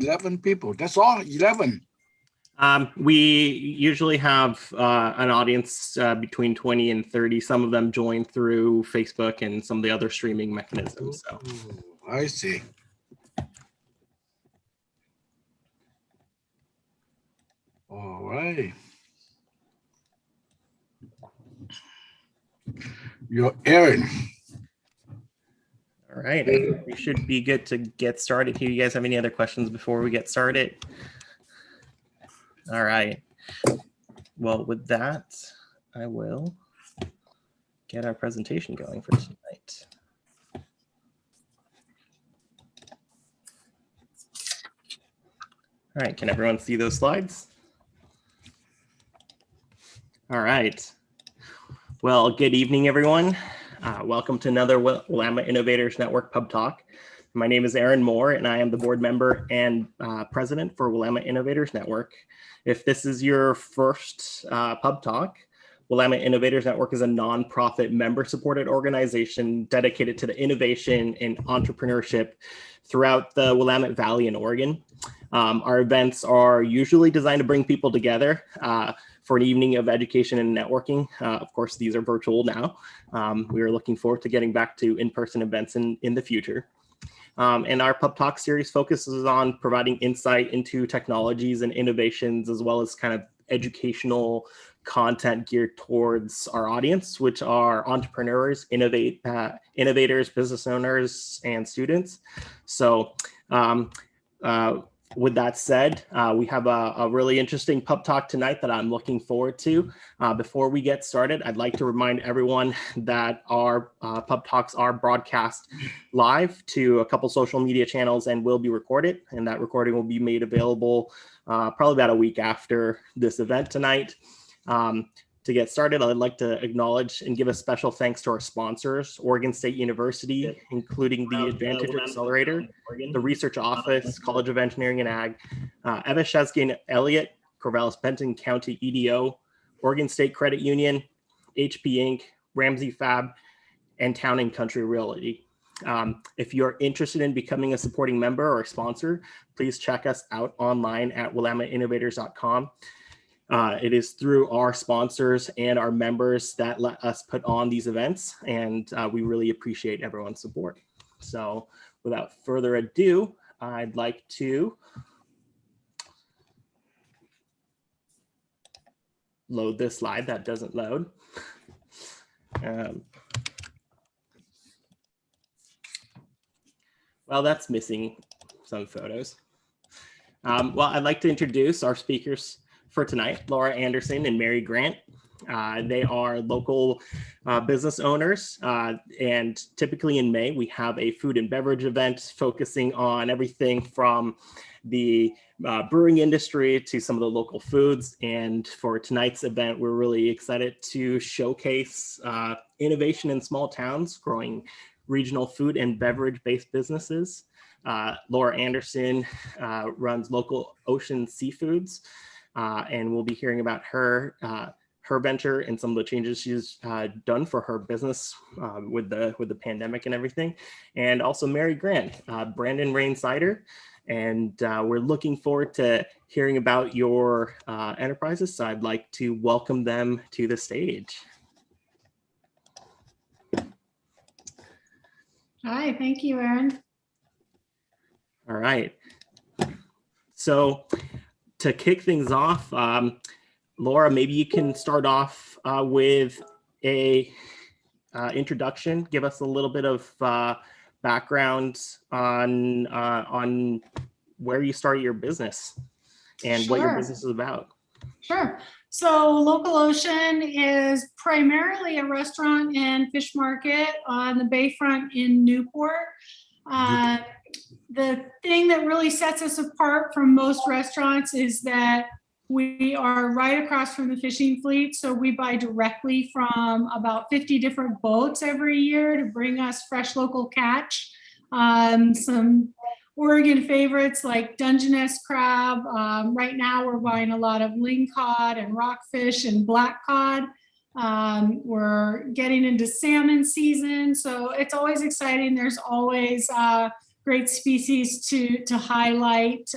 11 people. That's all, 11. We usually have an audience between 20 and 30. Some of them join through Facebook and some of the other streaming mechanisms. So I see. All right. You're Aaron. All right, I think we should be good to get started here. You guys have any other questions before we get started? All right. Well, with that, I will get our presentation going for tonight. All right, can everyone see those slides? All right. Well, good evening, everyone. Welcome to another Willamette Innovators Network Pub Talk. My name is Aaron Moore, and I am the board member and president for Willamette Innovators Network. If this is your first Pub Talk, Willamette Innovators Network is a nonprofit member-supported organization dedicated to the innovation and entrepreneurship throughout the Willamette Valley in Oregon. Our events are usually designed to bring people together for an evening of education and networking. Of course, these are virtual now. We are looking forward to getting back to in-person events in the future. And our Pub Talk series focuses on providing insight into technologies and innovations, as well as kind of educational content geared towards our audience, which are entrepreneurs, innovators, business owners, and students. So with that said, we have a really interesting Pub Talk tonight that I'm looking forward to. Before we get started, I'd like to remind everyone that our Pub Talks are broadcast live to a couple social media channels and will be recorded. And that recording will be made available probably about a week after this event tonight. To get started, I'd like to acknowledge and give a special thanks to our sponsors, Oregon State University, including the Advantage Accelerator, the Research Office, College of Engineering and Ag, Eva Shesky and Elliott, Corvallis-Benton County EDO, Oregon State Credit Union, HP Inc., Ramsey Fab, and Town and Country Realty. If you're interested in becoming a supporting member or a sponsor, please check us out online at willametteinnovators.com. It is through our sponsors and our members that let us put on these events, and we really appreciate everyone's support. So without further ado, I'd like to load this slide that doesn't load. Well, that's missing some photos. Well, I'd like to introduce our speakers for tonight, Laura Anderson and Mary Grant. They are local business owners, and typically in May, we have a food and beverage event focusing on everything from the brewing industry to some of the local foods. And for tonight's event, we're really excited to showcase innovation in small towns, growing regional food and beverage-based businesses. Laura Anderson runs Local Ocean Seafoods, and we'll be hearing about her venture and some of the changes she's done for her business with the pandemic and everything. And also Mary Grant, Brandon Rain Cider. And we're looking forward to hearing about your enterprises. So I'd like to welcome them to the stage. Hi, thank you, Aaron. All right. So to kick things off, Laura, maybe you can start off with a introduction. Give us a little bit of background on where you started your business and what your business is about. Sure. So Local Ocean is primarily a restaurant and fish market on the bayfront in Newport. The thing that really sets us apart from most restaurants is that we are right across from the fishing fleet. So we buy directly from about 50 different boats every year to bring us fresh local catch. Some Oregon favorites like Dungeness crab. Right now we're buying a lot of lingcod and rockfish and black cod. We're getting into salmon season. So it's always exciting. There's always great species to highlight.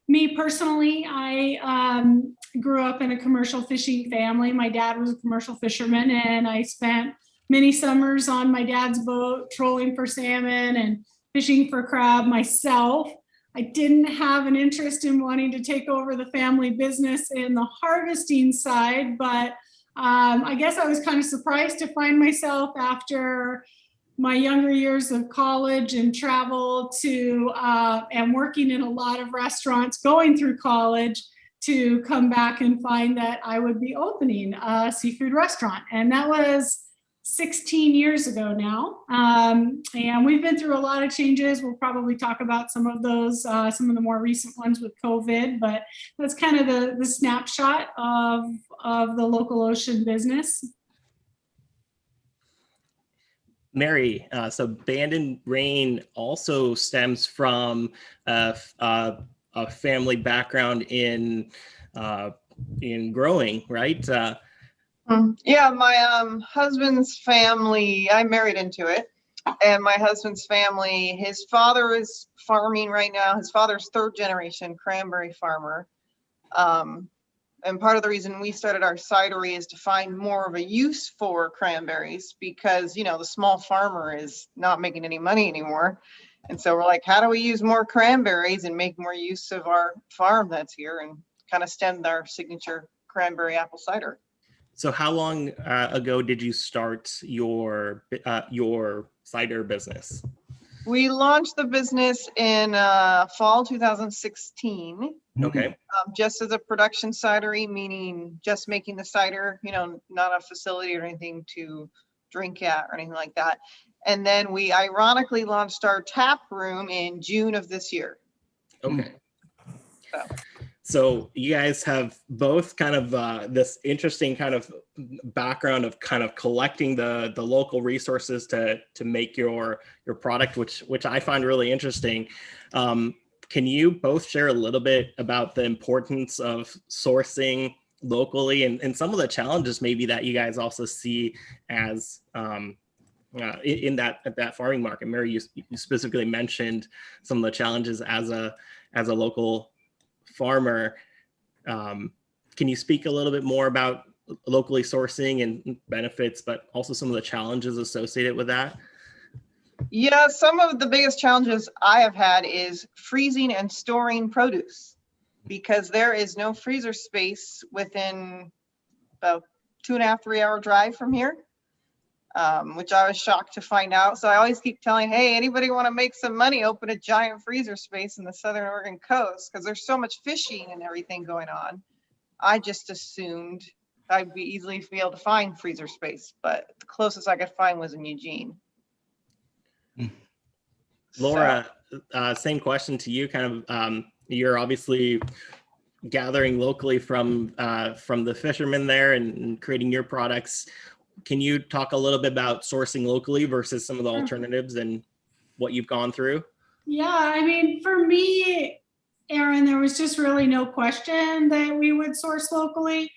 Me personally, I grew up in a commercial fishing family. My dad was a commercial fisherman, and I spent many summers on my dad's boat trolling for salmon and fishing for crab myself. I didn't have an interest in wanting to take over the family business in the harvesting side, but I guess I was kind of surprised to find myself after my younger years of college and travel to and working in a lot of restaurants going through college to come back and find that I would be opening a seafood restaurant. And that was 16 years ago now. And we've been through a lot of changes. We'll probably talk about some of those, some of the more recent ones with COVID, but that's kind of the snapshot of the local ocean business. Mary, so Band and Rain also stems from a family background in growing, right? Yeah, my husband's family, I married into it, and my husband's family, his father is farming right now. His father's third generation cranberry farmer. And part of the reason we started our cidery is to find more of a use for cranberries because, you know, the small farmer is not making any money anymore. And so we're like, how do we use more cranberries and make more use of our farm that's here, and kind of stemmed our signature cranberry apple cider. So how long ago did you start your cider business? We launched the business in fall 2016. Okay. Just as a production cidery, meaning just making the cider, you know, not a facility or anything to drink at or anything like that. And then we ironically launched our tap room in June of this year. Okay. So you guys have both kind of this interesting kind of background of kind of collecting the local resources to make your product, which I find really interesting. Can you both share a little bit about the importance of sourcing locally and some of the challenges maybe that you guys also see as in that farming market? Mary, you specifically mentioned some of the challenges as a local farmer. Can you speak a little bit more about locally sourcing and benefits, but also some of the challenges associated with that? Yeah, some of the biggest challenges I have had is freezing and storing produce, because there is no freezer space within about 2.5, 3 hour drive from here, which I was shocked to find out. So I always keep telling, hey, anybody want to make some money, open a giant freezer space in the Southern Oregon coast, because there's so much fishing and everything going on. I just assumed I'd be easily be able to find freezer space, but the closest I could find was in Eugene. Laura, same question to you. Kind of, you're obviously gathering locally from the fishermen there and creating your products. Can you talk a little bit about sourcing locally versus some of the alternatives and what you've gone through? Yeah, I mean, for me, Aaron, there was just really no question that we would source locally.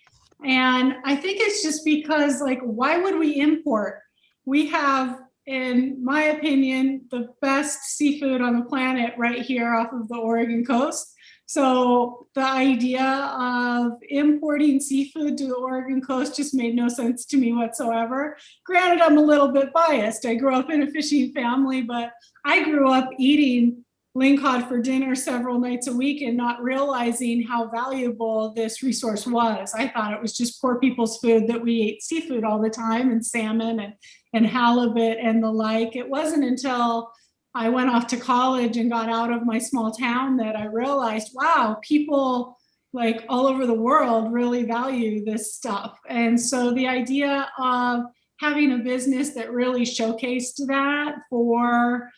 And I think it's just because, like, why would we import? We have, in my opinion, the best seafood on the planet right here off of the Oregon coast. So the idea of importing seafood to the Oregon coast just made no sense to me whatsoever. Granted, I'm a little bit biased. I grew up in a fishing family, but I grew up eating lingcod for dinner several nights a week and not realizing how valuable this resource was. I thought it was just poor people's food, that we ate seafood all the time, and salmon and halibut and the like. It wasn't until I went off to college and got out of my small town that I realized, wow, people like all over the world really value this stuff. And so the idea of having a business that really showcased that for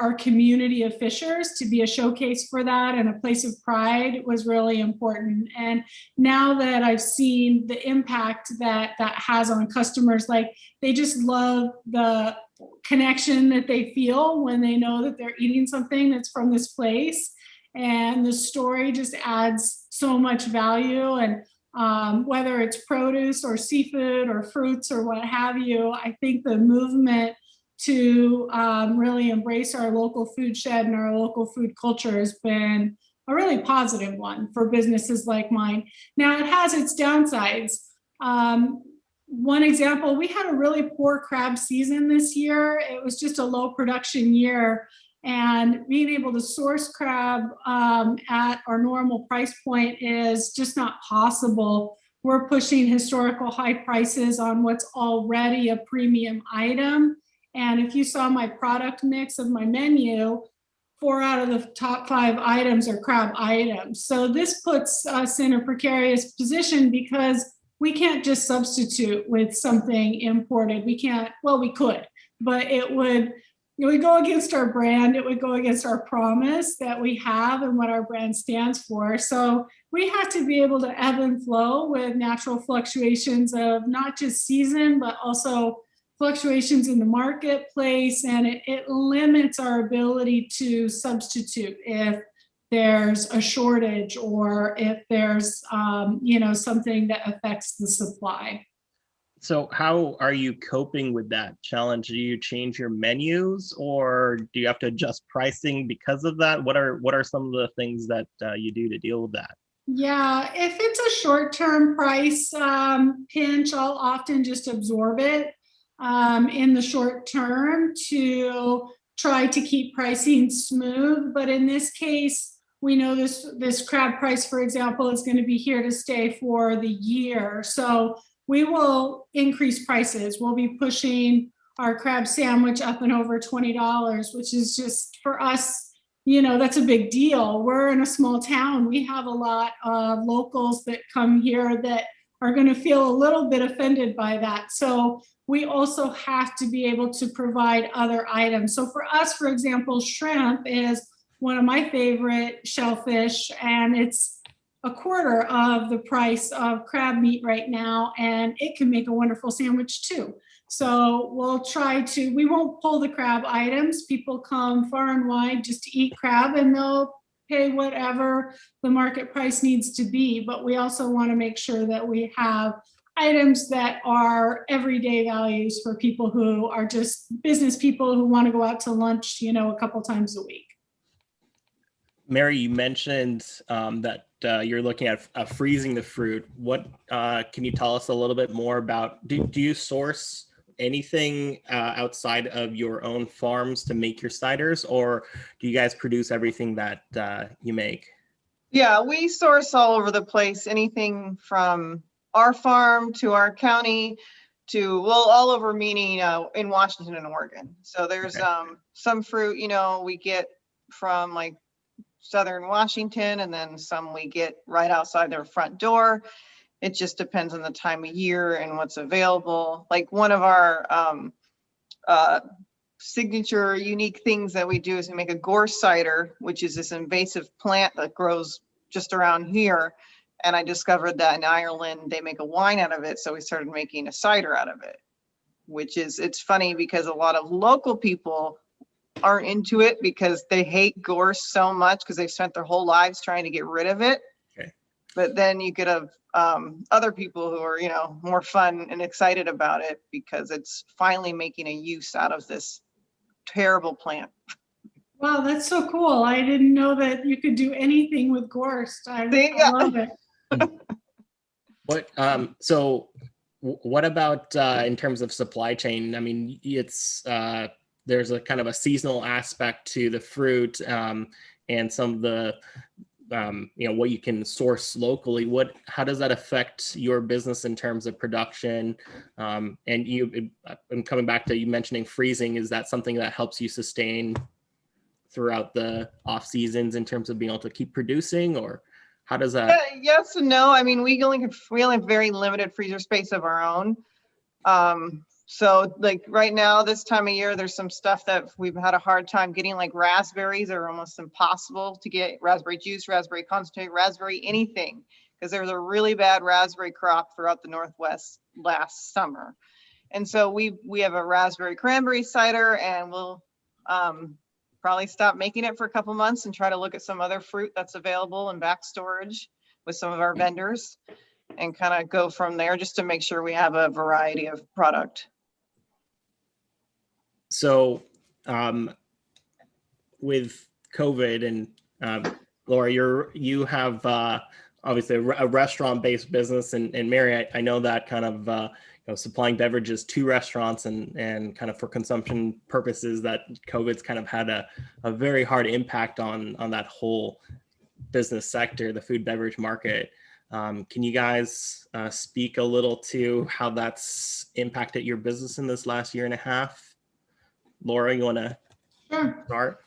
our community of fishers, to be a showcase for that and a place of pride, was really important. And now that I've seen the impact that has on customers, like, they just love the connection that they feel when they know that they're eating something that's from this place. And the story just adds so much value. And whether it's produce or seafood or fruits or what have you, I think the movement to really embrace our local food shed and our local food culture has been a really positive one for businesses like mine. Now, it has its downsides. One example, we had a really poor crab season this year. It was just a low production year, and being able to source crab at our normal price point is just not possible. We're pushing historical high prices on what's already a premium item. And if you saw my product mix of my menu, 4 out of the top 5 items are crab items. So this puts us in a precarious position because we can't just substitute with something imported. We can't, well, we could, but it would go against our brand. It would go against our promise that we have and what our brand stands for. So we have to be able to ebb and flow with natural fluctuations of not just season, but also fluctuations in the marketplace. And it limits our ability to substitute if there's a shortage or if there's, something that affects the supply. So how are you coping with that challenge? Do you change your menus, or do you have to adjust pricing because of that? What are some of the things that you do to deal with that? Yeah, if it's a short-term price pinch, I'll often just absorb it in the short term to try to keep pricing smooth. But in this case, we know this crab price, for example, is going to be here to stay for the year. So we will increase prices. We'll be pushing our crab sandwich up and over $20, which is just for us, that's a big deal. We're in a small town. We have a lot of locals that come here that are going to feel a little bit offended by that. So we also have to be able to provide other items. So for us, for example, shrimp is one of my favorite shellfish, and it's a quarter of the price of crab meat right now, and it can make a wonderful sandwich too. So we won't pull the crab items. People come far and wide just to eat crab, and they'll pay whatever the market price needs to be. But we also want to make sure that we have items that are everyday values for people who are just business people who want to go out to lunch, a couple times a week. Mary, you mentioned that you're looking at freezing the fruit. What can you tell us a little bit more about? Do you source anything outside of your own farms to make your ciders, or do you guys produce everything that you make? Yeah, we source all over the place, anything from our farm to our county to, all over, meaning in Washington and Oregon. So there's some fruit, we get from like Southern Washington, and then some we get right outside their front door. It just depends on the time of year and what's available. Like one of our signature unique things that we do is we make a gorse cider, which is this invasive plant that grows just around here. And I discovered that in Ireland, they make a wine out of it. So we started making a cider out of it, it's funny because a lot of local people aren't into it because they hate gorse so much because they've spent their whole lives trying to get rid of it. Okay. But then you could have other people who are, more fun and excited about it because it's finally making a use out of this terrible plant. Wow, that's so cool. I didn't know that you could do anything with gorse. I love it. What about in terms of supply chain? I mean, it's there's a kind of a seasonal aspect to the fruit and some of the what you can source locally. How does that affect your business in terms of production? And I'm coming back to you mentioning freezing. Is that something that helps you sustain throughout the off seasons in terms of being able to keep producing, or how does that? Yes and no. I mean, we only have very limited freezer space of our own. So like right now, this time of year, there's some stuff that we've had a hard time getting, like raspberries are almost impossible to get. Raspberry juice, raspberry concentrate, raspberry anything, because there was a really bad raspberry crop throughout the Northwest last summer. And so we have a raspberry cranberry cider, and we'll probably stop making it for a couple months and try to look at some other fruit that's available in back storage with some of our vendors and kind of go from there just to make sure we have a variety of product. So with COVID and Laura, you have obviously a restaurant-based business, and Mary, I know that kind of supplying beverages to restaurants and kind of for consumption purposes, that COVID's kind of had a very hard impact on that whole business sector, the food beverage market. Can you guys speak a little to how that's impacted your business in this last year and a half? Laura, you want to start?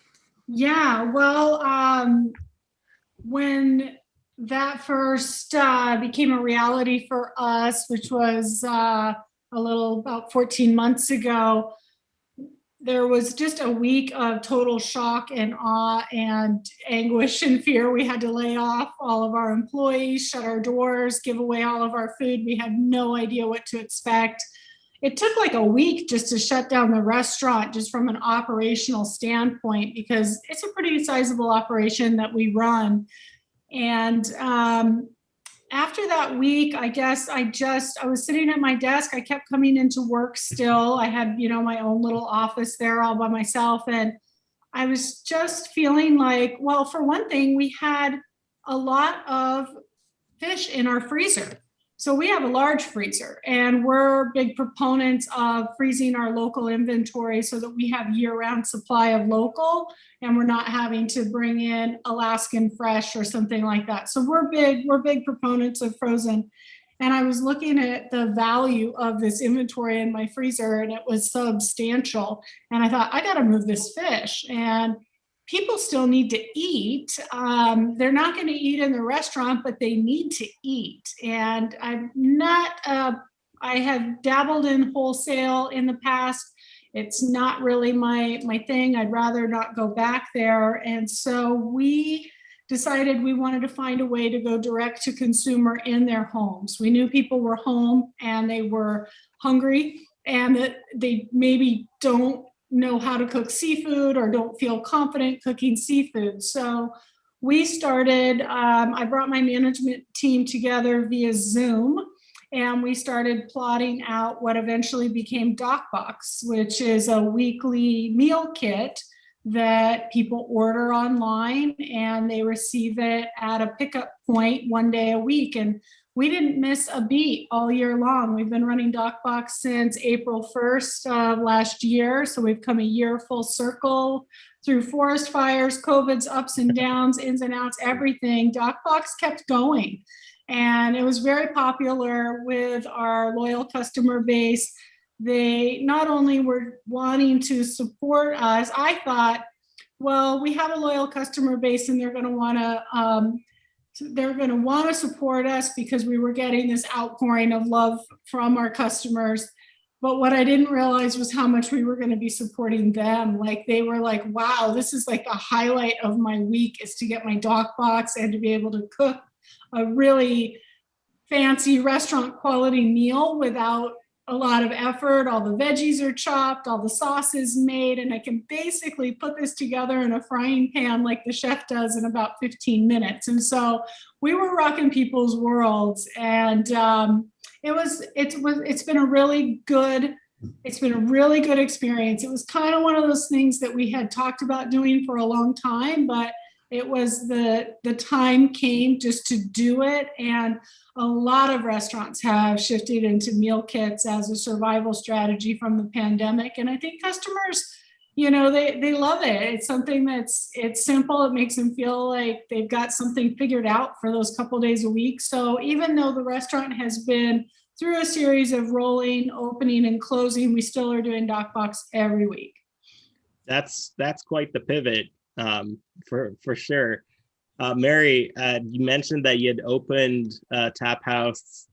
Yeah, well, when that first became a reality for us, which was about 14 months ago, there was just a week of total shock and awe and anguish and fear. We had to lay off all of our employees, shut our doors, give away all of our food. We had no idea what to expect. It took like a week just to shut down the restaurant, just from an operational standpoint, because it's a pretty sizable operation that we run. And after that week, I guess I was sitting at my desk. I kept coming into work still. I had, my own little office there all by myself. And I was just feeling like, well, for one thing, we had a lot of fish in our freezer. So we have a large freezer, and we're big proponents of freezing our local inventory so that we have year-round supply of local, and we're not having to bring in Alaskan fresh or something like that. So we're big proponents of frozen. And I was looking at the value of this inventory in my freezer, and it was substantial. And I thought, I got to move this fish. And people still need to eat. They're not going to eat in the restaurant, but they need to eat. And I have dabbled in wholesale in the past. It's not really my thing. I'd rather not go back there. And so we decided we wanted to find a way to go direct to consumer in their homes. We knew people were home and they were hungry, and that they maybe don't know how to cook seafood or don't feel confident cooking seafood. So we started, I brought my management team together via Zoom, and we started plotting out what eventually became DocBox, which is a weekly meal kit that people order online and they receive it at a pickup point one day a week. And we didn't miss a beat all year long. We've been running DocBox since April 1st of last year. So we've come a year full circle through forest fires, COVID's ups and downs, ins and outs, everything. DocBox kept going. And it was very popular with our loyal customer base. They not only were wanting to support us, I thought, well, we have a loyal customer base and they're going to want to support us because we were getting this outpouring of love from our customers. But what I didn't realize was how much we were going to be supporting them. Like, they were like, wow, this is like the highlight of my week, is to get my DocBox and to be able to cook a really fancy restaurant quality meal without a lot of effort. All the veggies are chopped, all the sauce is made, and I can basically put this together in a frying pan like the chef does in about 15 minutes. And so we were rocking people's worlds, and it's been a really good experience. It was kind of one of those things that we had talked about doing for a long time, but it was the time came just to do it. And a lot of restaurants have shifted into meal kits as a survival strategy from the pandemic. And I think customers, they love it. It's something it's simple. It makes them feel like they've got something figured out for those couple days a week. So even though the restaurant has been through a series of rolling, opening, and closing, we still are doing DocBox every week. That's quite the pivot. For sure. Mary, you mentioned that you had opened Tap House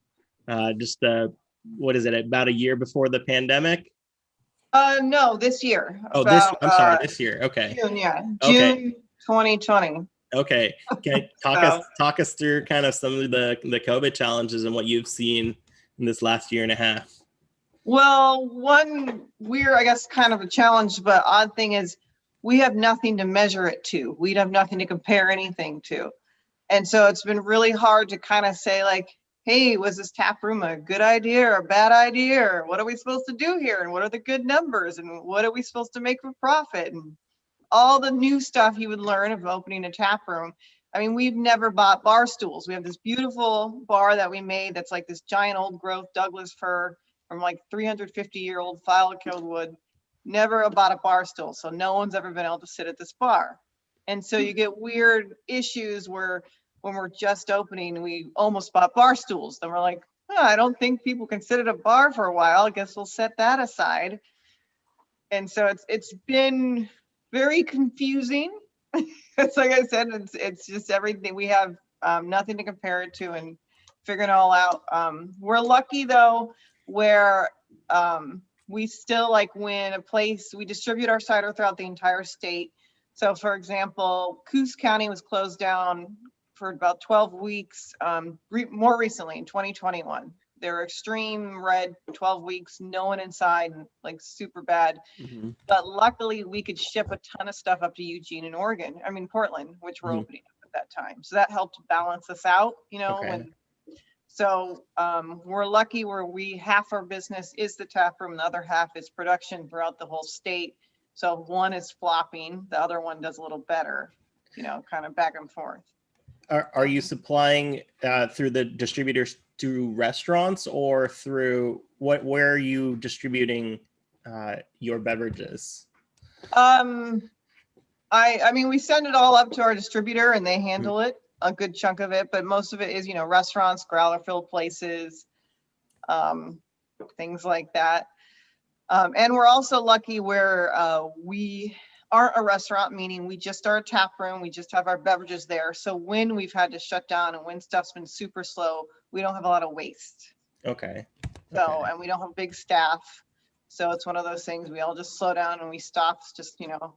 about a year before the pandemic? No, this year. Oh, this year. Okay. June, yeah. Okay. June 2020. Okay. Okay. Talk us through kind of some of the COVID challenges and what you've seen in this last year and a half. Well, one weird, I guess, kind of a challenge, but odd thing is, we have nothing to measure it to. We'd have nothing to compare anything to. And so it's been really hard to kind of say, like, hey, was this tap room a good idea or a bad idea? Or what are we supposed to do here? And what are the good numbers? And what are we supposed to make for profit? And all the new stuff you would learn of opening a tap room. I mean, we've never bought bar stools. We have this beautiful bar that we made that's like this giant old growth Douglas fir from like 350-year-old file-killed wood. Never bought a bar stool. So no one's ever been able to sit at this bar. And so you get weird issues where when we're just opening, we almost bought bar stools. Then we're like, oh, I don't think people can sit at a bar for a while. I guess we'll set that aside. And so it's been very confusing. It's like I said, it's just everything. We have nothing to compare it to and figuring it all out. We're lucky though, where we still like when a place, we distribute our cider throughout the entire state. So for example, Coos County was closed down for about 12 weeks, more recently in 2021. They were extreme red, 12 weeks, no one inside, like super bad. Mhm. But luckily we could ship a ton of stuff up to Eugene and Portland, which we're opening up at that time. So that helped balance us out, you know. Okay. So we're lucky where half our business is the tap room, the other half is production throughout the whole state. So if one is flopping, the other one does a little better, you know, kind of back and forth. Are you supplying through the distributors to restaurants or through where are you distributing your beverages? I mean, we send it all up to our distributor and they handle it, a good chunk of it, but most of it is, you know, restaurants, growler filled places, things like that. And we're also lucky where we aren't a restaurant, meaning we just are a tap room. We just have our beverages there. So when we've had to shut down and when stuff's been super slow, we don't have a lot of waste. Okay. So, and we don't have big staff. So it's one of those things we all just slow down and we stop. It's just, you know,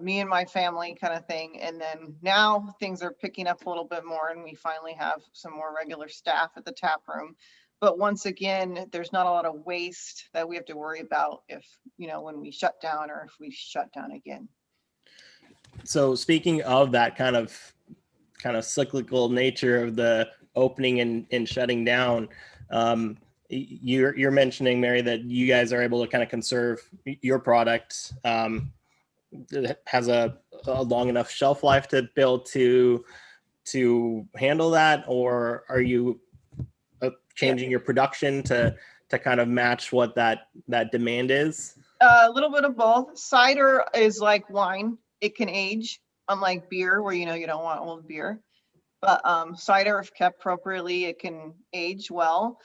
me and my family kind of thing. And then now things are picking up a little bit more and we finally have some more regular staff at the tap room. But once again, there's not a lot of waste that we have to worry about if, you know, when we shut down or if we shut down again. So speaking of that kind of cyclical nature of the opening and shutting down, you're mentioning, Mary, that you guys are able to kind of conserve your product. It has a long enough shelf life to be able to handle that, or are you changing your production to kind of match what that demand is? A little bit of both. Cider is like wine. It can age, unlike beer where, you know, you don't want old beer. But cider, if kept appropriately, it can age well.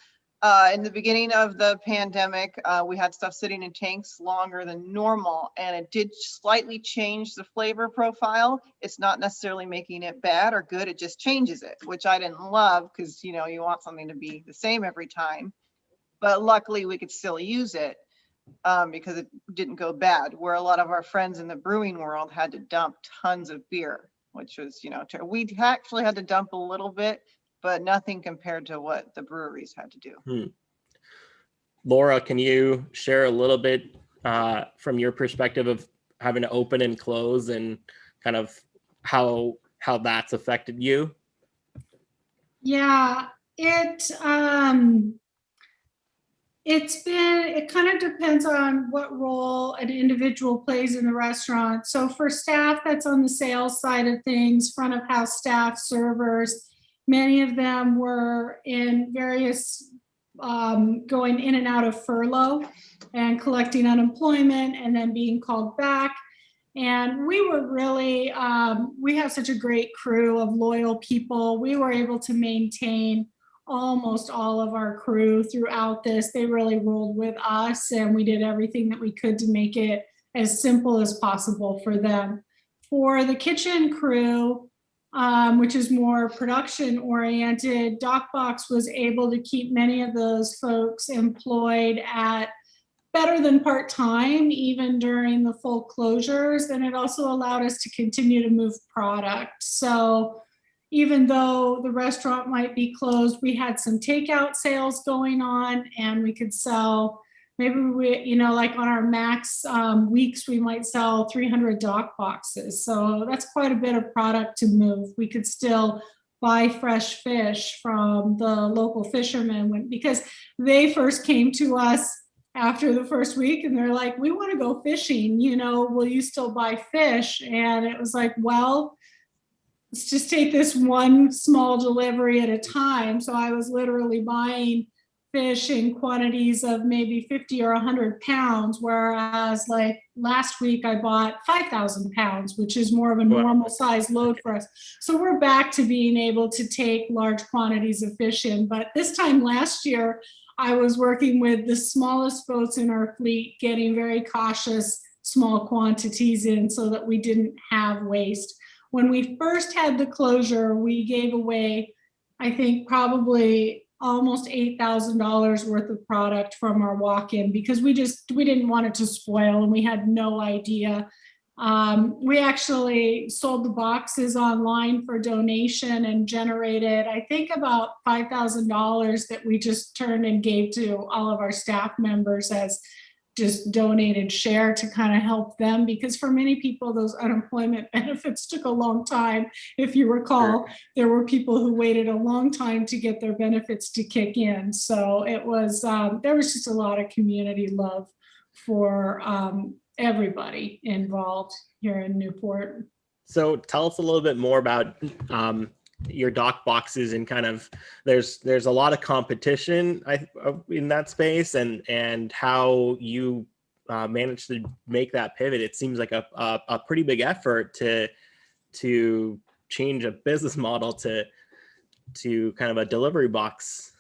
In the beginning of the pandemic, we had stuff sitting in tanks longer than normal, and it did slightly change the flavor profile. It's not necessarily making it bad or good. It just changes it, which I didn't love because, you know, you want something to be the same every time. But luckily we could still use it because it didn't go bad, where a lot of our friends in the brewing world had to dump tons of beer, which was, you know, we actually had to dump a little bit, but nothing compared to what the breweries had to do. Laura, can you share a little bit from your perspective of having to open and close and kind of how that's affected you? Yeah, it kind of depends on what role an individual plays in the restaurant. So for staff that's on the sales side of things, front of house staff, servers, many of them were in various going in and out of furlough and collecting unemployment and then being called back. And we were really, we have such a great crew of loyal people. We were able to maintain almost all of our crew throughout this. They really rolled with us and we did everything that we could to make it as simple as possible for them. For the kitchen crew, which is more production oriented, DocBox was able to keep many of those folks employed at better than part-time, even during the full closures. And it also allowed us to continue to move product. So even though the restaurant might be closed, we had some takeout sales going on and we could sell, maybe we, you know, like on our max weeks, we might sell 300 dock boxes. So that's quite a bit of product to move. We could still buy fresh fish from the local fishermen because they first came to us after the first week and they're like, we want to go fishing, will you still buy fish? And it was like, well, let's just take this one small delivery at a time. So I was literally buying fish in quantities of maybe 50 or 100 pounds, whereas like last week I bought 5,000 pounds, which is more of a normal size load for us. So we're back to being able to take large quantities of fish in. But this time last year, I was working with the smallest boats in our fleet, getting very cautious, small quantities in so that we didn't have waste. When we first had the closure, we gave away, I think, probably almost $8,000 worth of product from our walk-in because we didn't want it to spoil and we had no idea. We actually sold the boxes online for donation and generated, I think, about $5,000 that we just turned and gave to all of our staff members as just donated share to kind of help them, because for many people, those unemployment benefits took a long time. If you recall, there were people who waited a long time to get their benefits to kick in. So it was, there was just a lot of community love for everybody involved here in Newport. So tell us a little bit more about your dock boxes and kind of there's a lot of competition in that space and how you managed to make that pivot. It seems like a pretty big effort to change a business model to kind of a delivery box.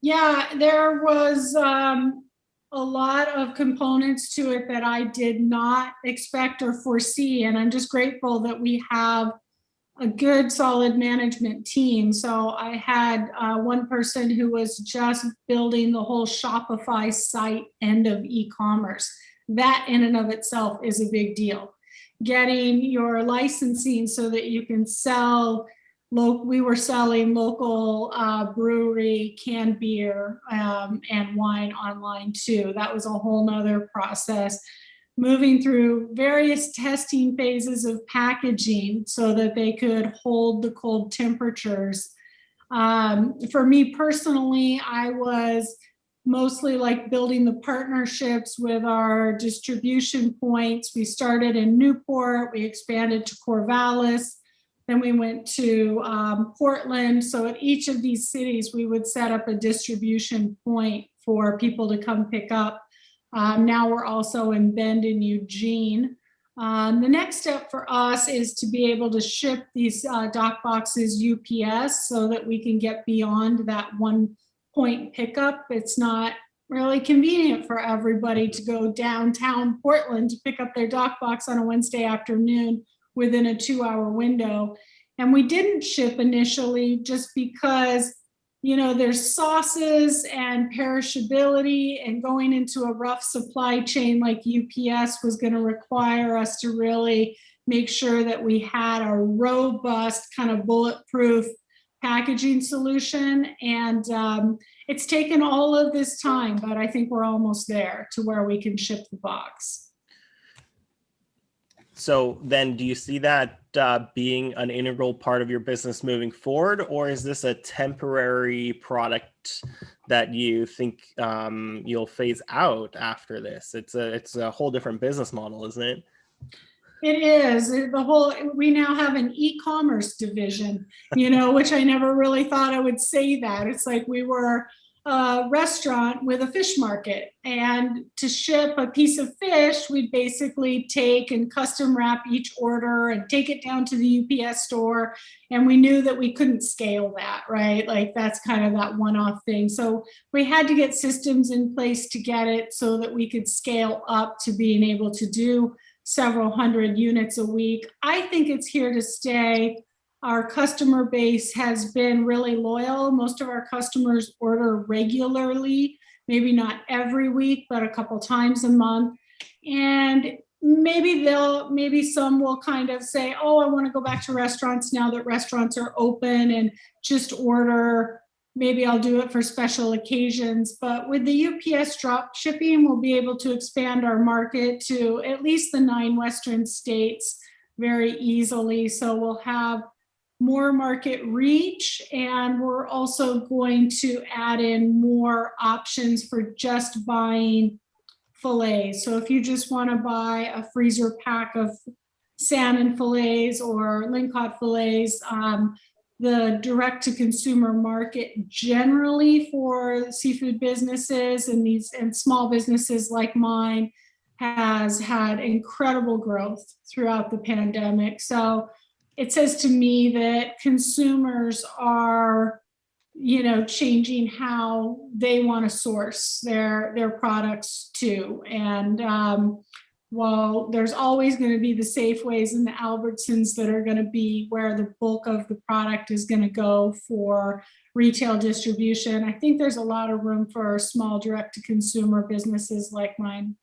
Yeah, there was a lot of components to it that I did not expect or foresee, and I'm just grateful that we have a good, solid management team. So I had one person who was just building the whole Shopify site end of e-commerce. That in and of itself is a big deal. Getting your licensing so that you can sell, we were selling local brewery canned beer and wine online too. That was a whole nother process. Moving through various testing phases of packaging so that they could hold the cold temperatures. For me personally, I was mostly like building the partnerships with our distribution points. We started in Newport, we expanded to Corvallis, then we went to Portland. So at each of these cities, we would set up a distribution point for people to come pick up. Now we're also in Bend and Eugene. The next step for us is to be able to ship these dock boxes UPS so that we can get beyond that one point pickup. It's not really convenient for everybody to go downtown Portland to pick up their dock box on a Wednesday afternoon within a 2-hour window. And we didn't ship initially just because there's sauces and perishability, and going into a rough supply chain like UPS was going to require us to really make sure that we had a robust kind of bulletproof packaging solution. And it's taken all of this time, but I think we're almost there to where we can ship the box. So then do you see that being an integral part of your business moving forward, or is this a temporary product that you think you'll phase out after this? It's a whole different business model, isn't it? It is. We now have an e-commerce division, which I never really thought I would say that. It's like we were a restaurant with a fish market, and to ship a piece of fish, we'd basically take and custom wrap each order and take it down to the UPS store. And we knew that we couldn't scale that, right? Like that's kind of that one-off thing. So we had to get systems in place to get it so that we could scale up to being able to do several hundred units a week. I think it's here to stay. Our customer base has been really loyal. Most of our customers order regularly, maybe not every week, but a couple times a month. And maybe some will kind of say, oh, I want to go back to restaurants now that restaurants are open and just order. Maybe I'll do it for special occasions. But with the UPS drop shipping, we'll be able to expand our market to at least the 9 Western states very easily. So we'll have more market reach, and we're also going to add in more options for just buying fillets. So if you just want to buy a freezer pack of salmon fillets or lingcod fillets, the direct-to-consumer market generally for seafood businesses and small businesses like mine has had incredible growth throughout the pandemic. So it says to me that consumers are, changing how they want to source their products too. And while there's always going to be the Safeways and the Albertsons that are going to be where the bulk of the product is going to go for retail distribution, I think there's a lot of room for small direct-to-consumer businesses like mine.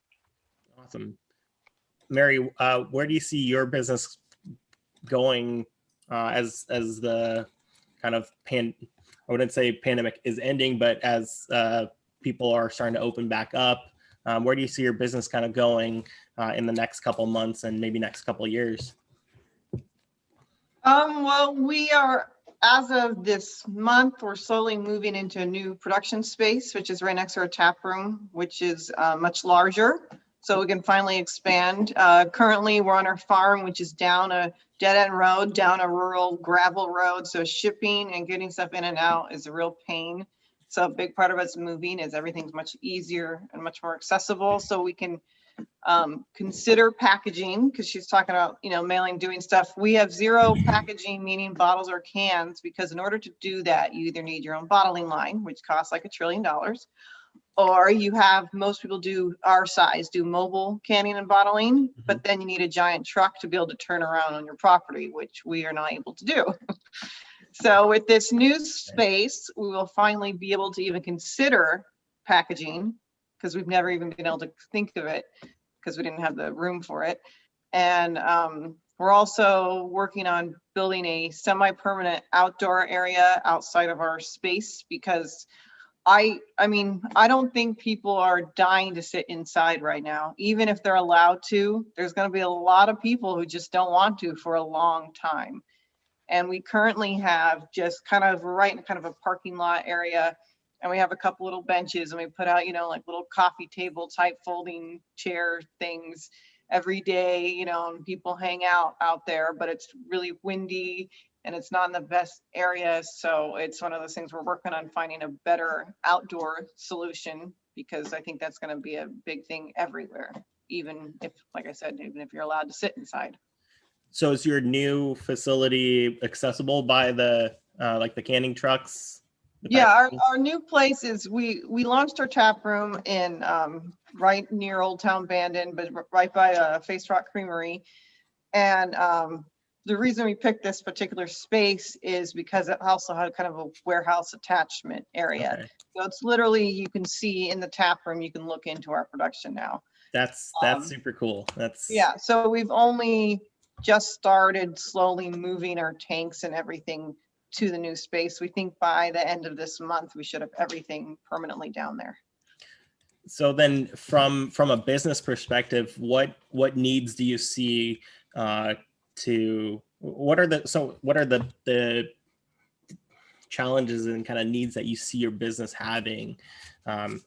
Awesome. Mary, where do you see your business going as the kind of I wouldn't say pandemic is ending, but as people are starting to open back up, where do you see your business kind of going in the next couple months and maybe next couple years? Well, we are, as of this month, we're slowly moving into a new production space, which is right next to our tap room, which is much larger. So we can finally expand. Currently, we're on our farm, which is down a dead-end road, down a rural gravel road. So shipping and getting stuff in and out is a real pain. So a big part of us moving is everything's much easier and much more accessible. So we can consider packaging, because she's talking about, mailing, doing stuff. We have zero packaging, meaning bottles or cans, because in order to do that, you either need your own bottling line, which costs like $1 trillion, or you have, most people do our size, do mobile canning and bottling, but then you need a giant truck to be able to turn around on your property, which we are not able to do. So with this new space, we will finally be able to even consider packaging, because we've never even been able to think of it because we didn't have the room for it. And we're also working on building a semi-permanent outdoor area outside of our space, because I don't think people are dying to sit inside right now. Even if they're allowed to, there's going to be a lot of people who just don't want to for a long time. And we currently have just kind of right in kind of a parking lot area, and we have a couple little benches, and we put out, like little coffee table type folding chair things every day, and people hang out there, but it's really windy and it's not in the best area. So it's one of those things we're working on, finding a better outdoor solution, because I think that's going to be a big thing everywhere, even if, like I said, even if you're allowed to sit inside. So is your new facility accessible by the like the canning trucks? Yeah, our new place is, we launched our tap room in right near Old Town Bandon, but right by Face Rock Creamery. And the reason we picked this particular space is because it also had kind of a warehouse attachment area. Okay. So it's literally, you can see in the tap room, you can look into our production now. That's super cool. Yeah. So we've only just started slowly moving our tanks and everything to the new space. We think by the end of this month, we should have everything permanently down there. So then from a business perspective, what needs do you see what are the challenges and kind of needs that you see your business having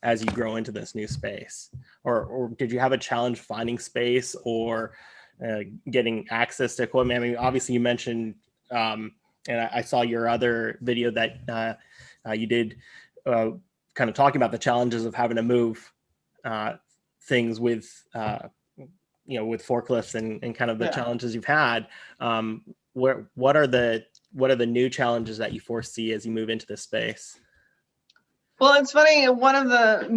as you grow into this new space? Or did you have a challenge finding space or getting access to equipment? I mean, obviously you mentioned, and I saw your other video that you did kind of talking about the challenges of having to move things with, with forklifts and kind of the challenges you've had. What are the new challenges that you foresee as you move into this space? Well, it's funny. One of the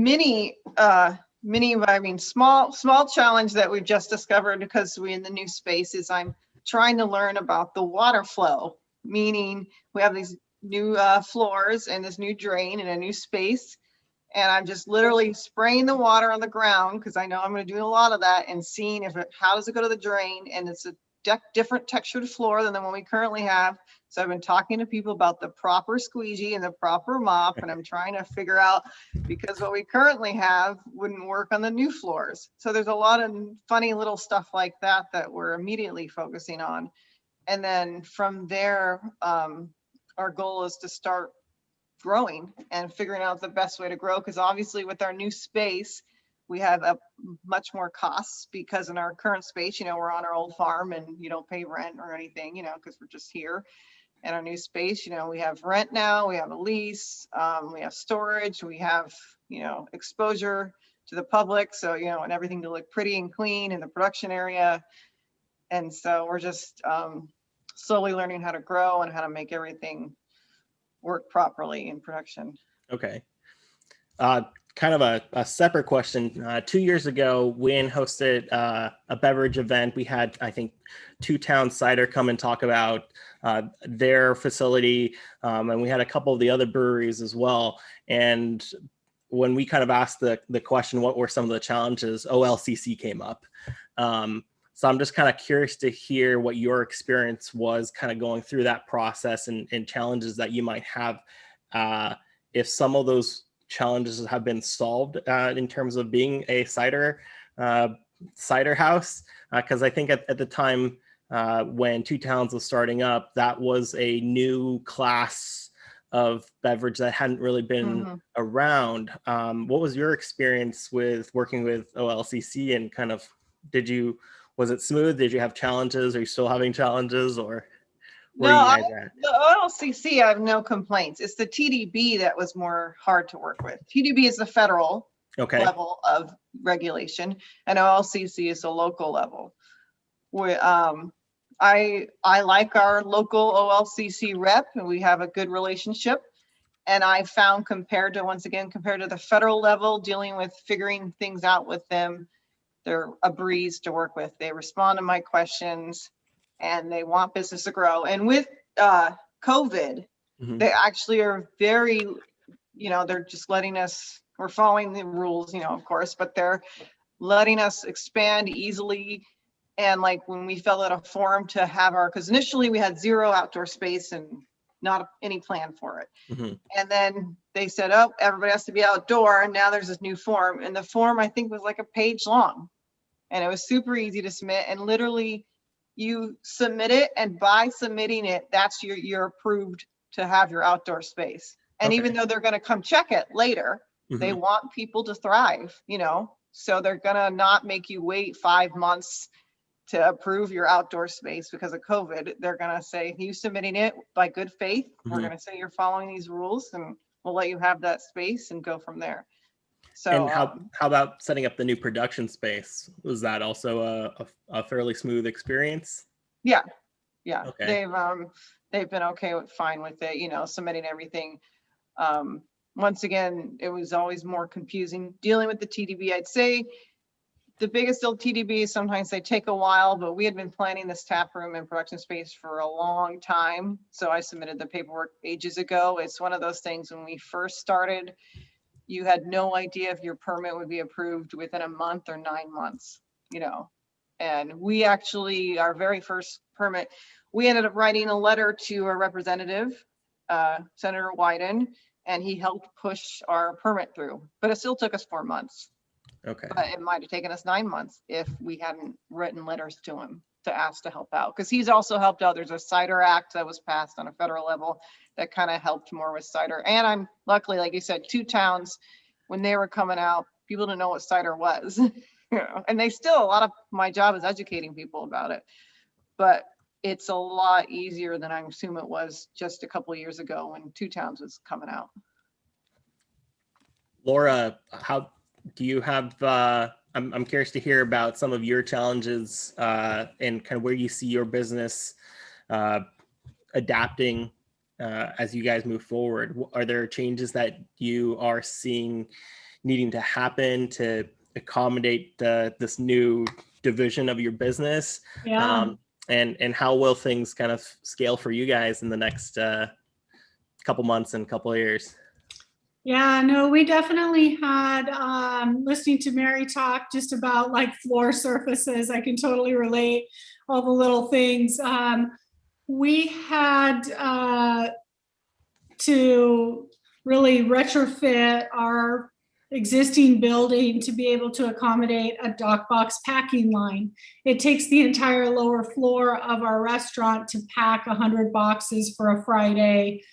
small challenge that we've just discovered, because we're in the new space, is I'm trying to learn about the water flow, meaning we have these new floors and this new drain in a new space. And I'm just literally spraying the water on the ground, because I know I'm going to do a lot of that, and seeing how does it go to the drain. And it's a different textured floor than the one we currently have. So I've been talking to people about the proper squeegee and the proper mop, and I'm trying to figure out, because what we currently have wouldn't work on the new floors. So there's a lot of funny little stuff like that we're immediately focusing on. And then from there, our goal is to start growing and figuring out the best way to grow. Because obviously with our new space, we have a much more costs, because in our current space, we're on our old farm and you don't pay rent or anything, because we're just here. In our new space, we have rent now, we have a lease, we have storage, we have, exposure to the public. So, and everything to look pretty and clean in the production area. And so we're just slowly learning how to grow and how to make everything work properly in production. Okay. Kind of a separate question. 2 years ago, WiN hosted a beverage event. We had, I think, Two Towns Cider come and talk about their facility, and we had a couple of the other breweries as well. And when we kind of asked the question, what were some of the challenges, OLCC came up. So I'm just kind of curious to hear what your experience was kind of going through that process and challenges that you might have, if some of those challenges have been solved in terms of being a cider house. Because I think at the time when Two Towns was starting up, that was a new class of beverage that hadn't really been around. What was your experience with working with OLCC, and kind of was it smooth? Did you have challenges? Are you still having challenges, or where are you guys at? The OLCC, I have no complaints. It's the TDB that was more hard to work with. TDB is the federal level of regulation, and OLCC is the local level. I like our local OLCC rep, and we have a good relationship. And I found compared to the federal level, dealing with figuring things out with them, they're a breeze to work with. They respond to my questions and they want business to grow. And with COVID, they actually are very, they're just letting us, we're following the rules, of course, but they're letting us expand easily. And like when we filled out a form to have because initially we had 0 outdoor space and not any plan for it. And then they said, oh, everybody has to be outdoor. And now there's this new form. And the form, I think, was like a page long. And it was super easy to submit. And literally you submit it. And by submitting it, that's you're approved to have your outdoor space. And even though they're going to come check it later, they want people to thrive, so they're going to not make you wait 5 months to approve your outdoor space because of COVID. They're going to say, you submitting it by good faith. We're going to say you're following these rules, and we'll let you have that space and go from there. So, and how about setting up the new production space? Was that also a fairly smooth experience? Yeah. Okay. They've been fine with it, submitting everything. Once again, it was always more confusing dealing with the TDB. I'd say the biggest TDB, sometimes they take a while, but we had been planning this tap room and production space for a long time. So I submitted the paperwork ages ago. It's one of those things when we first started, you had no idea if your permit would be approved within a month or 9 months, and we actually, our very first permit, we ended up writing a letter to a representative, Senator Wyden, and he helped push our permit through, but it still took us 4 months. Okay. But it might have taken us 9 months if we hadn't written letters to him to ask to help out, because he's also helped out. There's a Cider Act that was passed on a federal level that kind of helped more with cider. And I'm luckily, like you said, Two Towns, when they were coming out, people didn't know what cider was, and they still, a lot of my job is educating people about it, but it's a lot easier than I assume it was just a couple of years ago when Two Towns was coming out. Laura, how do you have, I'm curious to hear about some of your challenges and kind of where you see your business adapting as you guys move forward. Are there changes that you are seeing needing to happen to accommodate this new division of your business? Yeah. And how will things kind of scale for you guys in the next couple months and couple of years? Yeah, no, we definitely had, listening to Mary talk just about like floor surfaces, I can totally relate, all the little things. We had to really retrofit our existing building to be able to accommodate a dock box packing line. It takes the entire lower floor of our restaurant to pack 100 boxes for a Friday,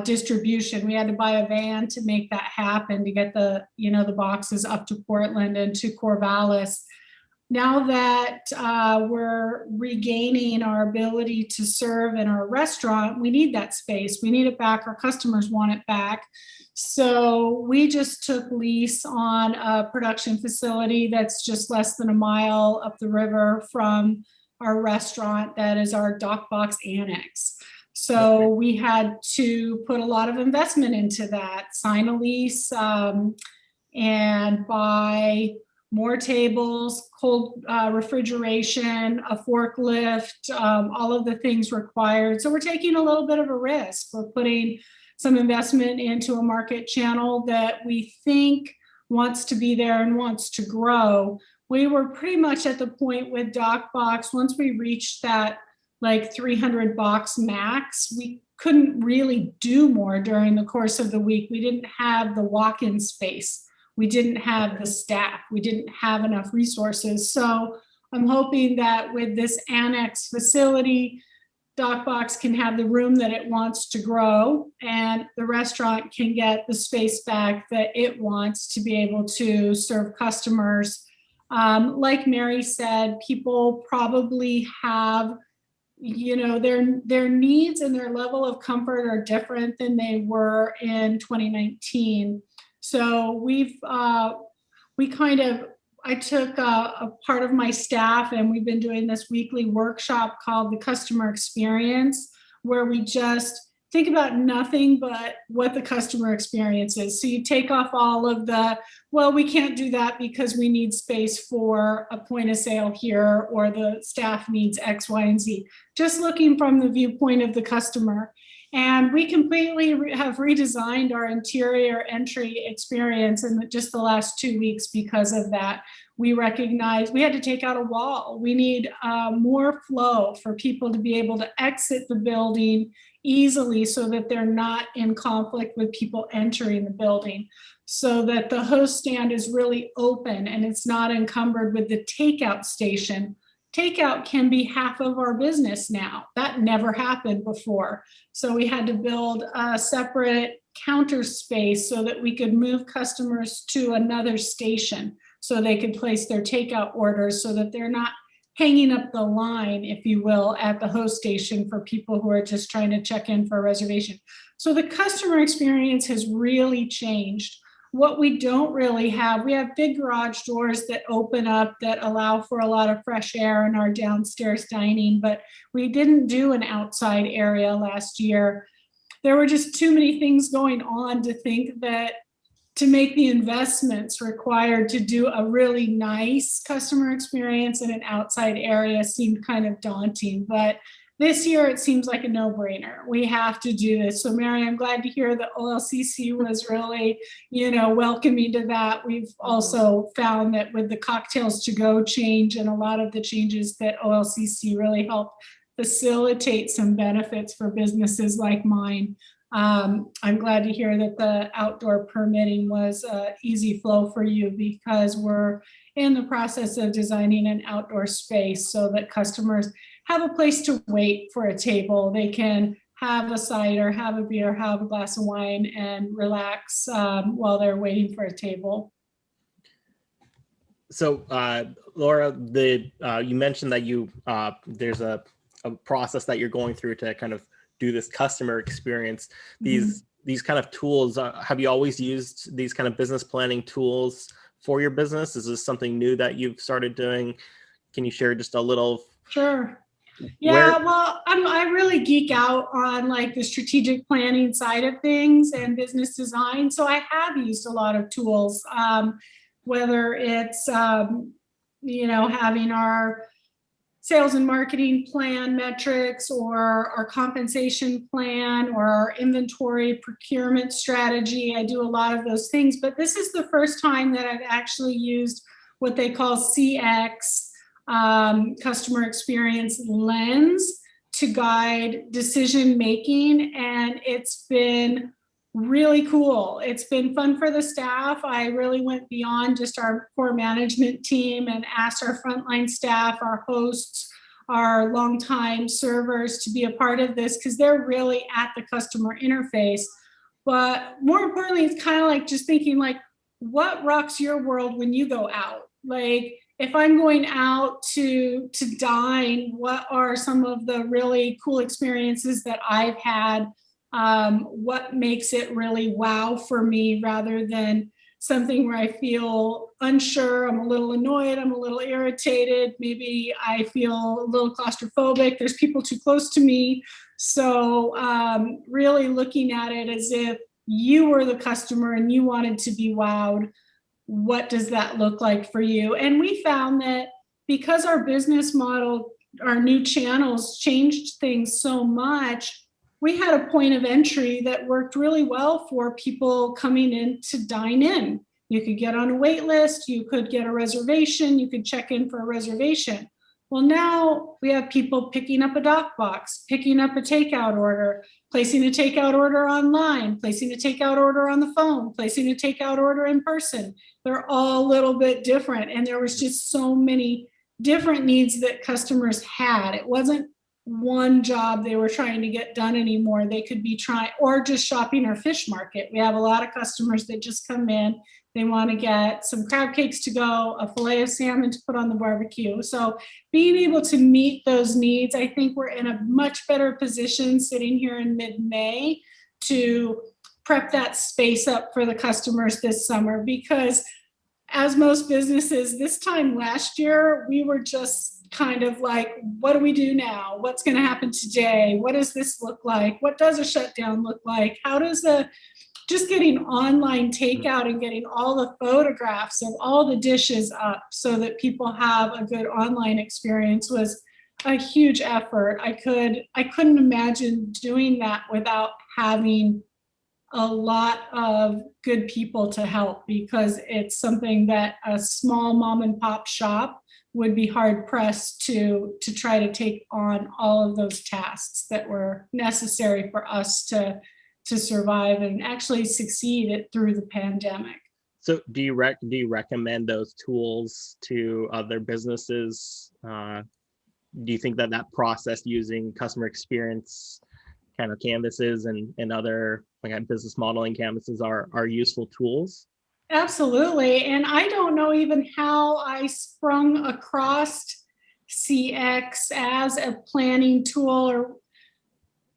distribution. We had to buy a van to make that happen, to get the boxes up to Portland and to Corvallis. Now that we're regaining our ability to serve in our restaurant, we need that space. We need it back. Our customers want it back. So we just took lease on a production facility that's just less than a mile up the river from our restaurant. That is our dock box annex. So we had to put a lot of investment into that, sign a lease, and buy more tables, cold refrigeration, a forklift, all of the things required. So we're taking a little bit of a risk. We're putting some investment into a market channel that we think wants to be there and wants to grow. We were pretty much at the point with Dock Box, once we reached that like 300 box max, we couldn't really do more during the course of the week. We didn't have the walk-in space. We didn't have the staff. We didn't have enough resources. So I'm hoping that with this annex facility, DocBox can have the room that it wants to grow, and the restaurant can get the space back that it wants to be able to serve customers. Like Mary said, people probably have, their needs and their level of comfort are different than they were in 2019. So I took a part of my staff, and we've been doing this weekly workshop called the Customer Experience, where we just think about nothing but what the customer experience is. So you take off all of the, well, we can't do that because we need space for a point of sale here, or the staff needs X, Y, and Z. Just looking from the viewpoint of the customer. And we completely have redesigned our interior entry experience in just the last 2 weeks because of that. We recognized we had to take out a wall. We need more flow for people to be able to exit the building easily so that they're not in conflict with people entering the building, so that the host stand is really open and it's not encumbered with the takeout station. Takeout can be half of our business now. That never happened before. So we had to build a separate counter space so that we could move customers to another station so they could place their takeout orders, so that they're not hanging up the line, if you will, at the host station for people who are just trying to check in for a reservation. So the customer experience has really changed. What we don't really have, we have big garage doors that open up that allow for a lot of fresh air in our downstairs dining, but we didn't do an outside area last year. There were just too many things going on to think that to make the investments required to do a really nice customer experience in an outside area seemed kind of daunting. But this year, it seems like a no-brainer. We have to do this. So, Mary, I'm glad to hear that OLCC was really, welcoming to that. We've also found that with the cocktails to go change and a lot of the changes that OLCC really helped facilitate some benefits for businesses like mine. I'm glad to hear that the outdoor permitting was easy flow for you, because we're in the process of designing an outdoor space so that customers have a place to wait for a table. They can have a cider, have a beer, have a glass of wine, and relax while they're waiting for a table. So, Laura, you mentioned that there's a process that you're going through to kind of do this customer experience. These kind of tools, have you always used these kind of business planning tools for your business? Is this something new that you've started doing? Can you share just a little? Sure. Yeah, well, I really geek out on like the strategic planning side of things and business design. So I have used a lot of tools, whether it's, having our sales and marketing plan metrics, or our compensation plan, or our inventory procurement strategy. I do a lot of those things, but this is the first time that I've actually used what they call CX, customer experience lens, to guide decision making, and it's been really cool. It's been fun for the staff. I really went beyond just our core management team and asked our frontline staff, our hosts, our longtime servers to be a part of this because they're really at the customer interface. But more importantly, it's kind of like just thinking like, what rocks your world when you go out? Like, if I'm going out to dine, what are some of the really cool experiences that I've had? What makes it really wow for me rather than something where I feel unsure, I'm a little annoyed, I'm a little irritated, maybe I feel a little claustrophobic, there's people too close to me. So really looking at it as if you were the customer and you wanted to be wowed, what does that look like for you? And we found that because our business model, our new channels changed things so much, we had a point of entry that worked really well for people coming in to dine in. You could get on a wait list, you could get a reservation, you could check in for a reservation. Well, now we have people picking up a dock box, picking up a takeout order, placing a takeout order online, placing a takeout order on the phone, placing a takeout order in person. They're all a little bit different. And there was just so many different needs that customers had. It wasn't one job they were trying to get done anymore. They could be trying, or just shopping our fish market. We have a lot of customers that just come in. They want to get some crab cakes to go, a fillet of salmon to put on the barbecue. So being able to meet those needs, I think we're in a much better position sitting here in mid-May to prep that space up for the customers this summer, because as most businesses, this time last year, we were just kind of like, what do we do now? What's going to happen today? What does this look like? What does a shutdown look like? How does just getting online takeout and getting all the photographs of all the dishes up so that people have a good online experience was a huge effort. I couldn't imagine doing that without having a lot of good people to help, because it's something that a small mom and pop shop would be hard pressed to try to take on all of those tasks that were necessary for us to survive and actually succeed through the pandemic. So do you recommend those tools to other businesses? Do you think that process using customer experience kind of canvases and other like business modeling canvases are useful tools? Absolutely. And I don't know even how I sprung across CX as a planning tool or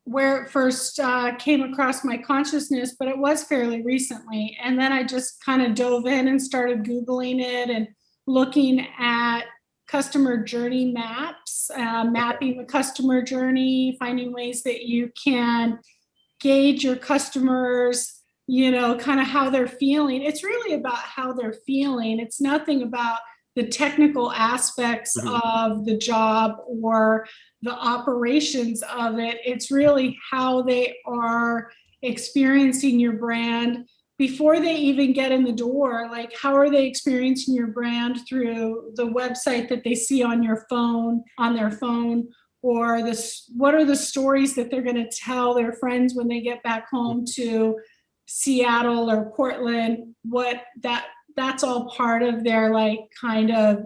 where it first came across my consciousness, but it was fairly recently. And then I just kind of dove in and started Googling it and looking at customer journey maps, mapping the customer journey, finding ways that you can gauge your customers, kind of how they're feeling. It's really about how they're feeling. It's nothing about the technical aspects of the job or the operations of it. It's really how they are experiencing your brand before they even get in the door. Like, how are they experiencing your brand through the website that they see on their phone, or what are the stories that they're going to tell their friends when they get back home to Seattle or Portland? That's all part of their kind of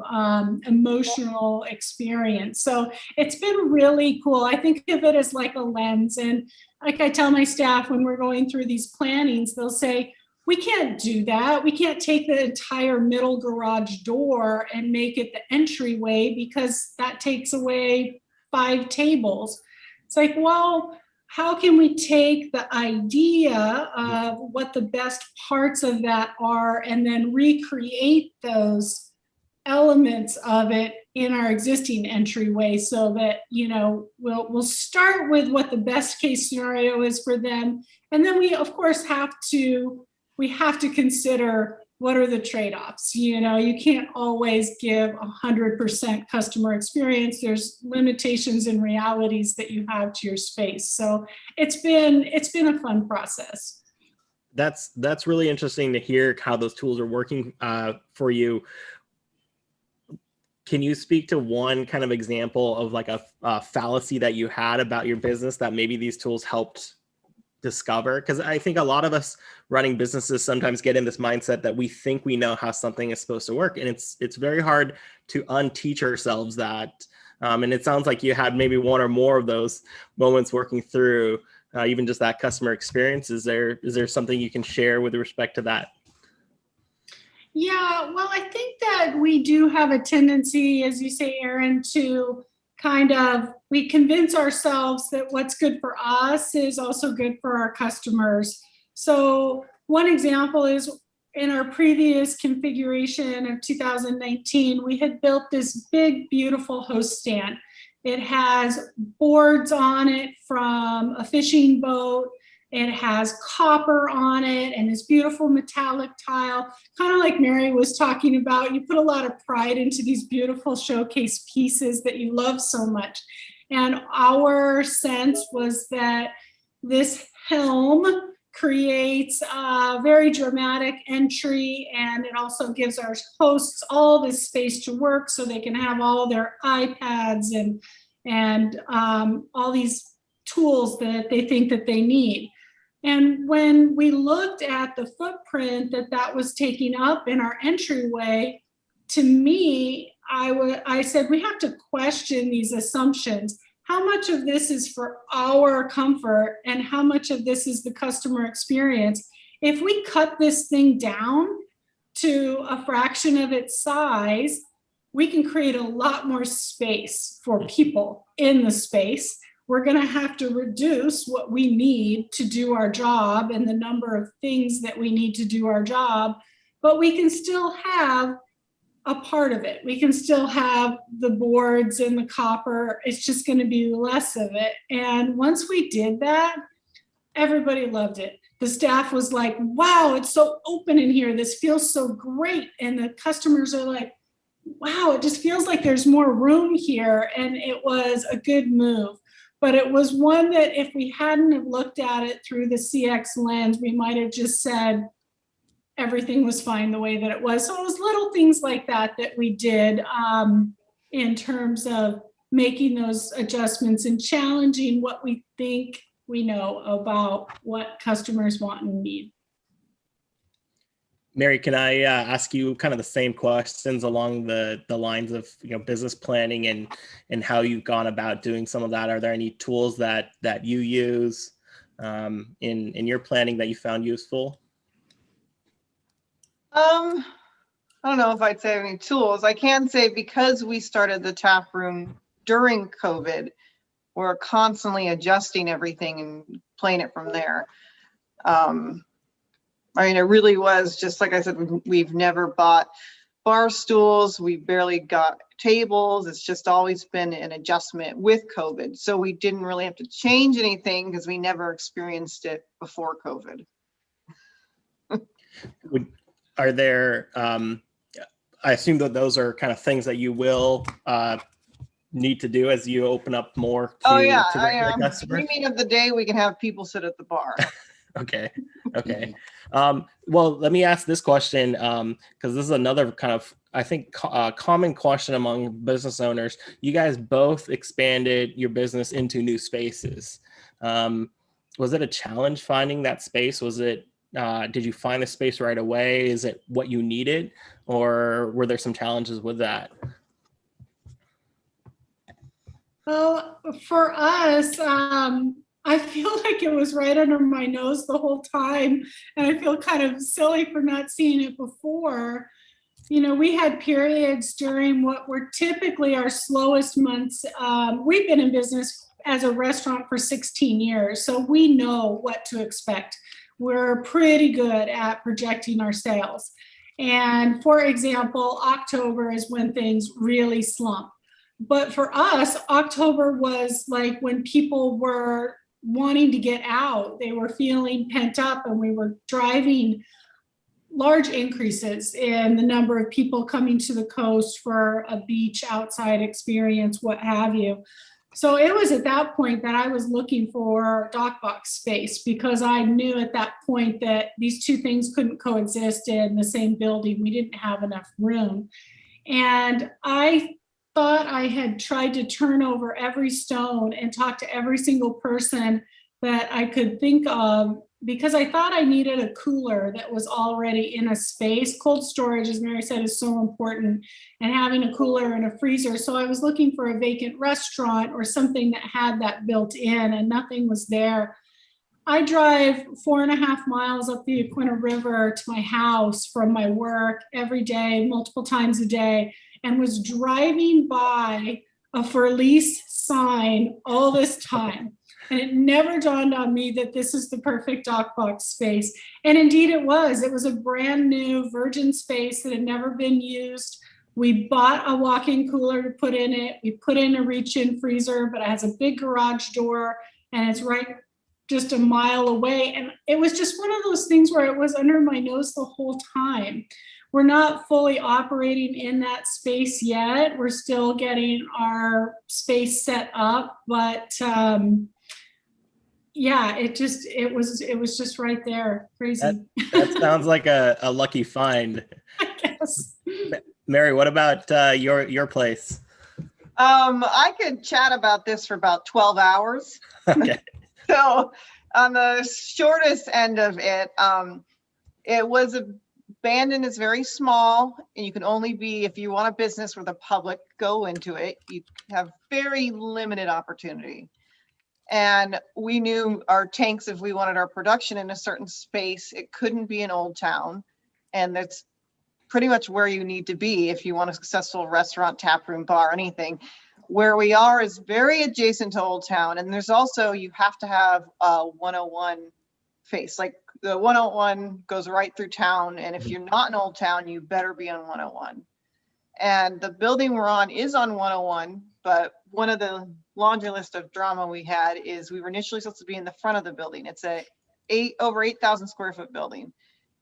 emotional experience. So it's been really cool. I think of it as like a lens. And like I tell my staff when we're going through these plannings, they'll say, we can't do that. We can't take the entire middle garage door and make it the entryway because that takes away 5 tables. It's like, well, how can we take the idea of what the best parts of that are and then recreate those elements of it in our existing entryway so that, we'll start with what the best case scenario is for them. And then we, of course, have to consider what are the trade-offs. You can't always give 100% customer experience. There's limitations and realities that you have to your space. So it's been a fun process. That's really interesting to hear how those tools are working for you. Can you speak to one kind of example of like a fallacy that you had about your business that maybe these tools helped discover? Because I think a lot of us running businesses sometimes get in this mindset that we think we know how something is supposed to work. And it's very hard to unteach ourselves that. And it sounds like you had maybe one or more of those moments working through even just that customer experience. Is there something you can share with respect to that? Yeah, well, I think that we do have a tendency, as you say, Aaron, to we convince ourselves that what's good for us is also good for our customers. So one example is in our previous configuration of 2019, we had built this big, beautiful host stand. It has boards on it from a fishing boat. It has copper on it and this beautiful metallic tile, kind of like Mary was talking about. You put a lot of pride into these beautiful showcase pieces that you love so much. And our sense was that this helm creates a very dramatic entry, and it also gives our hosts all this space to work so they can have all their iPads and all these tools that they think that they need. And when we looked at the footprint that was taking up in our entryway, to me, I said, we have to question these assumptions. How much of this is for our comfort and how much of this is the customer experience? If we cut this thing down to a fraction of its size, we can create a lot more space for people in the space. We're going to have to reduce what we need to do our job and the number of things that we need to do our job, but we can still have a part of it. We can still have the boards and the copper. It's just going to be less of it. And once we did that, everybody loved it. The staff was like, wow, it's so open in here. This feels so great. And the customers are like, wow, it just feels like there's more room here. And it was a good move. But it was one that if we hadn't have looked at it through the CX lens, we might have just said everything was fine the way that it was. So it was little things like that we did in terms of making those adjustments and challenging what we think we know about what customers want and need. Mary, can I ask you kind of the same questions along the lines of business planning and how you've gone about doing some of that? Are there any tools that you use in your planning that you found useful? I don't know if I'd say any tools. I can say because we started the tap room during COVID, we're constantly adjusting everything and playing it from there. I mean, it really was just like I said, we've never bought bar stools. We barely got tables. It's just always been an adjustment with COVID. So we didn't really have to change anything because we never experienced it before COVID. Are there, I assume that those are kind of things that you will need to do as you open up more to, to regular customers? Dreaming of the day we can have people sit at the bar. Okay. Well, let me ask this question because this is another kind of, I think, common question among business owners. You guys both expanded your business into new spaces. Was it a challenge finding that space? Was it, did you find the space right away? Is it what you needed, or were there some challenges with that? Well, for us, I feel like it was right under my nose the whole time. And I feel kind of silly for not seeing it before. We had periods during what were typically our slowest months. We've been in business as a restaurant for 16 years, so we know what to expect. We're pretty good at projecting our sales. And for example, October is when things really slump. But for us, October was like when people were wanting to get out. They were feeling pent up, and we were driving large increases in the number of people coming to the coast for a beach outside experience, what have you. So it was at that point that I was looking for dock box space, because I knew at that point that these two things couldn't coexist in the same building. We didn't have enough room. And I thought I had tried to turn over every stone and talk to every single person that I could think of, because I thought I needed a cooler that was already in a space. Cold storage, as Mary said, is so important, and having a cooler and a freezer. So I was looking for a vacant restaurant or something that had that built in, and nothing was there. I drive 4.5 miles up the Aquinnah River to my house from my work every day, multiple times a day, and was driving by a for lease sign all this time. And it never dawned on me that this is the perfect DocBox space. And indeed it was. It was a brand new virgin space that had never been used. We bought a walk-in cooler to put in it. We put in a reach-in freezer, but it has a big garage door, and it's right just a mile away. And it was just one of those things where it was under my nose the whole time. We're not fully operating in that space yet. We're still getting our space set up, but yeah, it was just right there. Crazy. That sounds like a lucky find. I guess. Mary, what about your place? I could chat about this for about 12 hours. Okay. So on the shortest end of it, it was abandoned. It's very small, and you can only be, if you want a business where the public go into it, you have very limited opportunity. And we knew our tanks, if we wanted our production in a certain space, it couldn't be in Old Town. And that's pretty much where you need to be if you want a successful restaurant, tap room, bar, anything. Where we are is very adjacent to Old Town. And there's also, you have to have a 101 face. Like the 101 goes right through town. And if you're not in Old Town, you better be on 101. And the building we're on is on 101. But one of the laundry list of drama we had is we were initially supposed to be in the front of the building. It's a over 8,000 square foot building.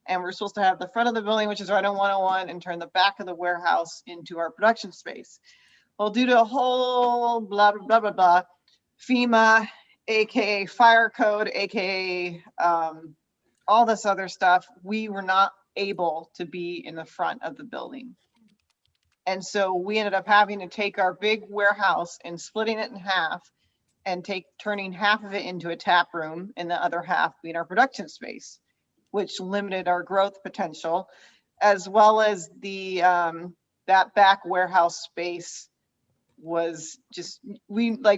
And we're supposed to have the front of the building, which is right on 101, and turn the back of the warehouse into our production space. Well, due to a whole blah, blah, blah, blah, blah, FEMA, AKA fire code, AKA all this other stuff, we were not able to be in the front of the building. And so we ended up having to take our big warehouse and splitting it in half and turning half of it into a tap room and the other half being our production space, which limited our growth potential, as well as the that back warehouse space was just,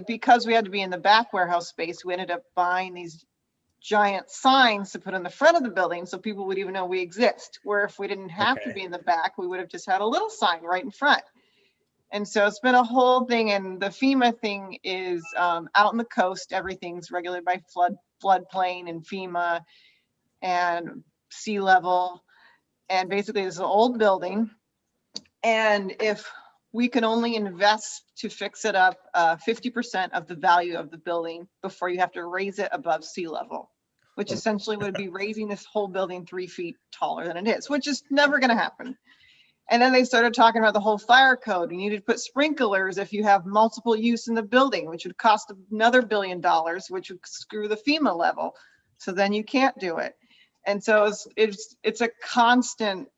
because we had to be in the back warehouse space, we ended up buying these giant signs to put in the front of the building so people would even know we exist. Where if we didn't have to be in the back, we would have just had a little sign right in front. And so it's been a whole thing. And the FEMA thing is out on the coast, everything's regulated by floodplain and FEMA and sea level. And basically it's an old building. And if we can only invest to fix it up 50% of the value of the building before you have to raise it above sea level, which essentially would be raising this whole building 3 feet taller than it is, which is never going to happen. And then they started talking about the whole fire code. You need to put sprinklers if you have multiple use in the building, which would cost another $1 billion, which would screw the FEMA level. So then you can't do it. And so it's a constant,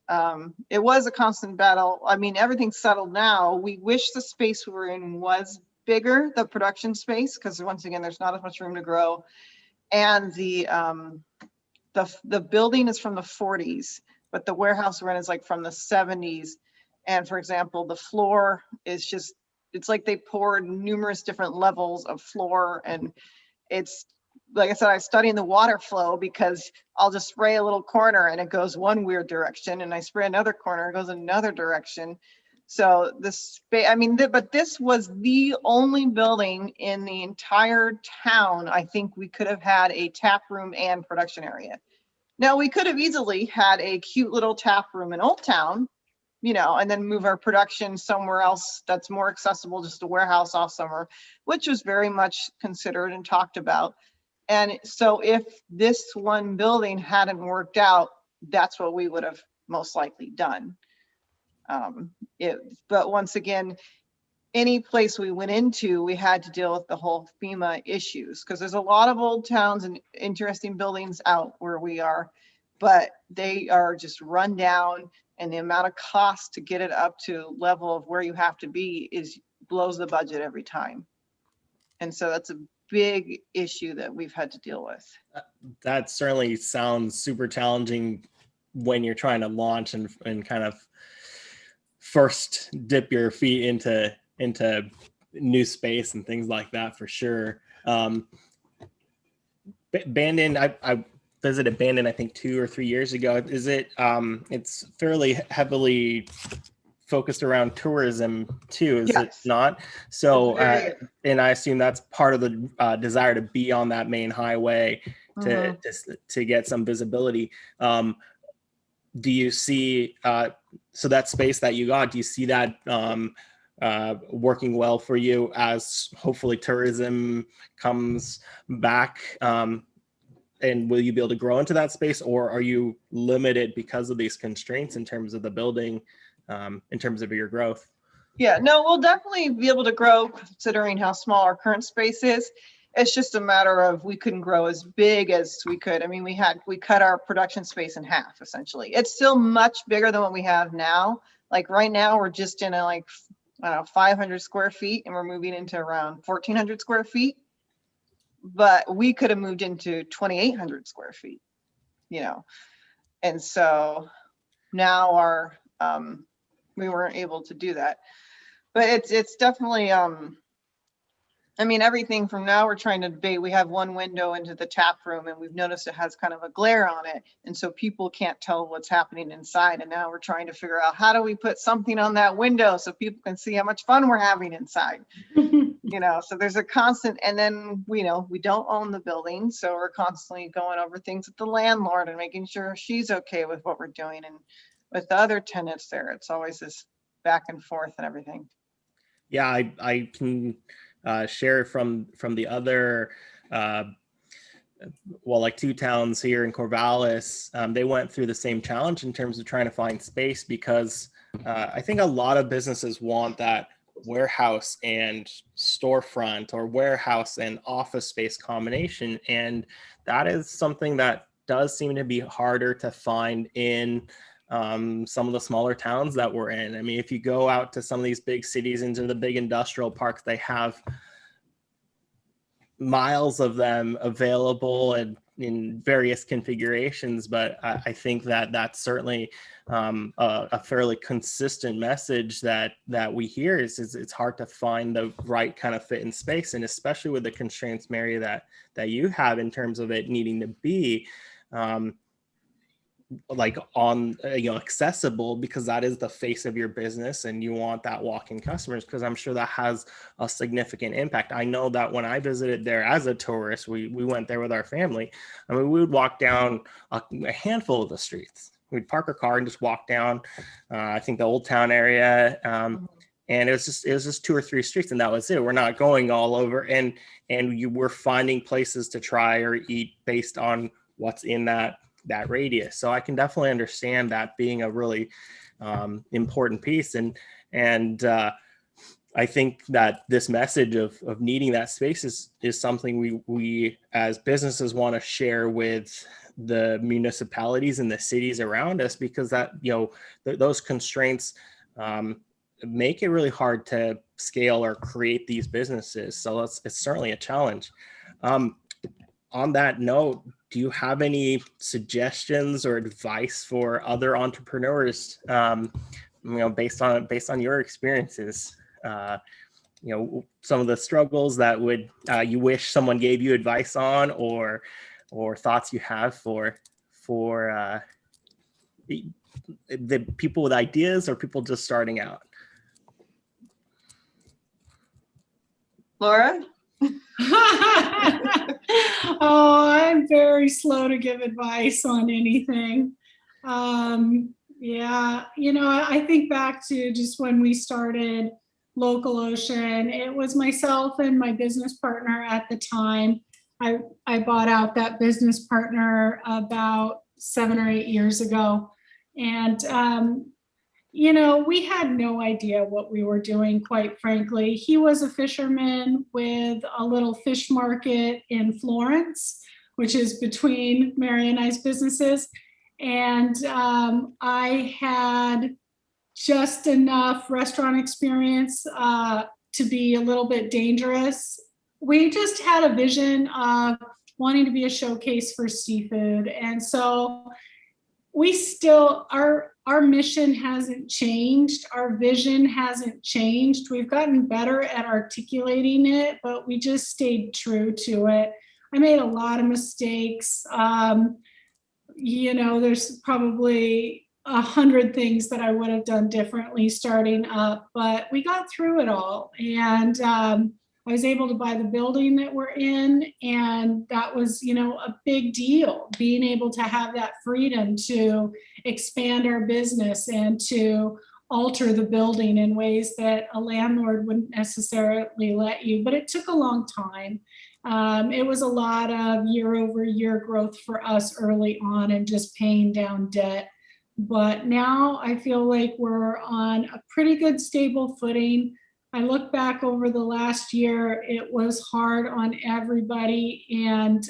it was a constant battle. I mean, everything's settled now. We wish the space we were in was bigger, the production space, because once again, there's not as much room to grow. And the building is from the 40s, but the warehouse we're in is like from the 70s. And for example, the floor is just, it's like they poured numerous different levels of floor. And it's, like I said, I study in the water flow because I'll just spray a little corner and it goes one weird direction, and I spray another corner, it goes another direction. So this, but this was the only building in the entire town. I think we could have had a tap room and production area. Now we could have easily had a cute little tap room in Old Town, and then move our production somewhere else that's more accessible, just a warehouse off somewhere, which was very much considered and talked about. And so if this one building hadn't worked out, that's what we would have most likely done. But once again, any place we went into, we had to deal with the whole FEMA issues, because there's a lot of old towns and interesting buildings out where we are, but they are just run down, and the amount of cost to get it up to level of where you have to be blows the budget every time. And so that's a big issue that we've had to deal with. That certainly sounds super challenging when you're trying to launch and kind of first dip your feet into new space and things like that, for sure. Bandon, I visited Bandon, I think 2 or 3 years ago. Is it, it's fairly heavily focused around tourism too, is it not? So, and I assume that's part of the desire to be on that main highway to get some visibility. Do you see, so that space that you got, do you see that working well for you as hopefully tourism comes back? And will you be able to grow into that space, or are you limited because of these constraints in terms of the building, in terms of your growth? Yeah, no, we'll definitely be able to grow considering how small our current space is. It's just a matter of we couldn't grow as big as we could. I mean, we cut our production space in half, essentially. It's still much bigger than what we have now. Like right now, we're just in a, like, I don't know, 500 square feet, and we're moving into around 1,400 square feet. But we could have moved into 2,800 square feet, you know. And so now our, we weren't able to do that. But it's definitely, I mean, everything from now, we're trying to debate. We have one window into the tap room, and we've noticed it has kind of a glare on it. And so people can't tell what's happening inside. And now we're trying to figure out, how do we put something on that window so people can see how much fun we're having inside? You know, so there's a constant, and then, you know, we don't own the building. So we're constantly going over things with the landlord and making sure she's okay with what we're doing. And with the other tenants there, it's always this back and forth and everything. Yeah, I can share from the other, well, like 2 towns here in Corvallis, they went through the same challenge in terms of trying to find space, because I think a lot of businesses want that warehouse and storefront, or warehouse and office space combination. And that is something that does seem to be harder to find in some of the smaller towns that we're in. I mean, if you go out to some of these big cities, into the big industrial parks, they have miles of them available and in various configurations. But I think that that's certainly a fairly consistent message that we hear is it's hard to find the right kind of fit in space, and especially with the constraints, Mary, that you have in terms of it needing to be like on, you know, accessible, because that is the face of your business, and you want that walk-in customers, because I'm sure that has a significant impact. I know that when I visited there as a tourist, we went there with our family. I mean, we would walk down a handful of the streets. We'd park our car and just walk down, I think the Old Town area, and it was just 2 or 3 streets, and that was it. We're not going all over, and you were finding places to try or eat based on what's in that radius. So I can definitely understand that being a really important piece. And I think that this message of needing that space is something we as businesses want to share with the municipalities and the cities around us, because that, you know, those constraints make it really hard to scale or create these businesses. So it's certainly a challenge. On that note, do you have any suggestions or advice for other entrepreneurs, you know, based on your experiences? You know, some of the struggles that would you wish someone gave you advice on, or thoughts you have for the people with ideas, or people just starting out? Laura? Oh, I'm very slow to give advice on anything. Yeah, you know, I think back to just when we started Local Ocean. It was myself and my business partner at the time. I bought out that business partner about 7 or 8 years ago. And you know, we had no idea what we were doing, quite frankly. He was a fisherman with a little fish market in Florence, which is between Mary and I's businesses. And I had just enough restaurant experience to be a little bit dangerous we just had a vision of wanting to be a showcase for seafood. And so we still, our mission hasn't changed. Our vision hasn't changed. We've gotten better at articulating it, but we just stayed true to it. I made a lot of mistakes. There's probably 100 things that I would have done differently starting up, but we got through it all. And I was able to buy the building that we're in, and that was, a big deal, being able to have that freedom to expand our business and to alter the building in ways that a landlord wouldn't necessarily let you. But it took a long time. It was a lot of year-over-year growth for us early on and just paying down debt. But now I feel like we're on a pretty good stable footing. I look back over the last year, it was hard on everybody. And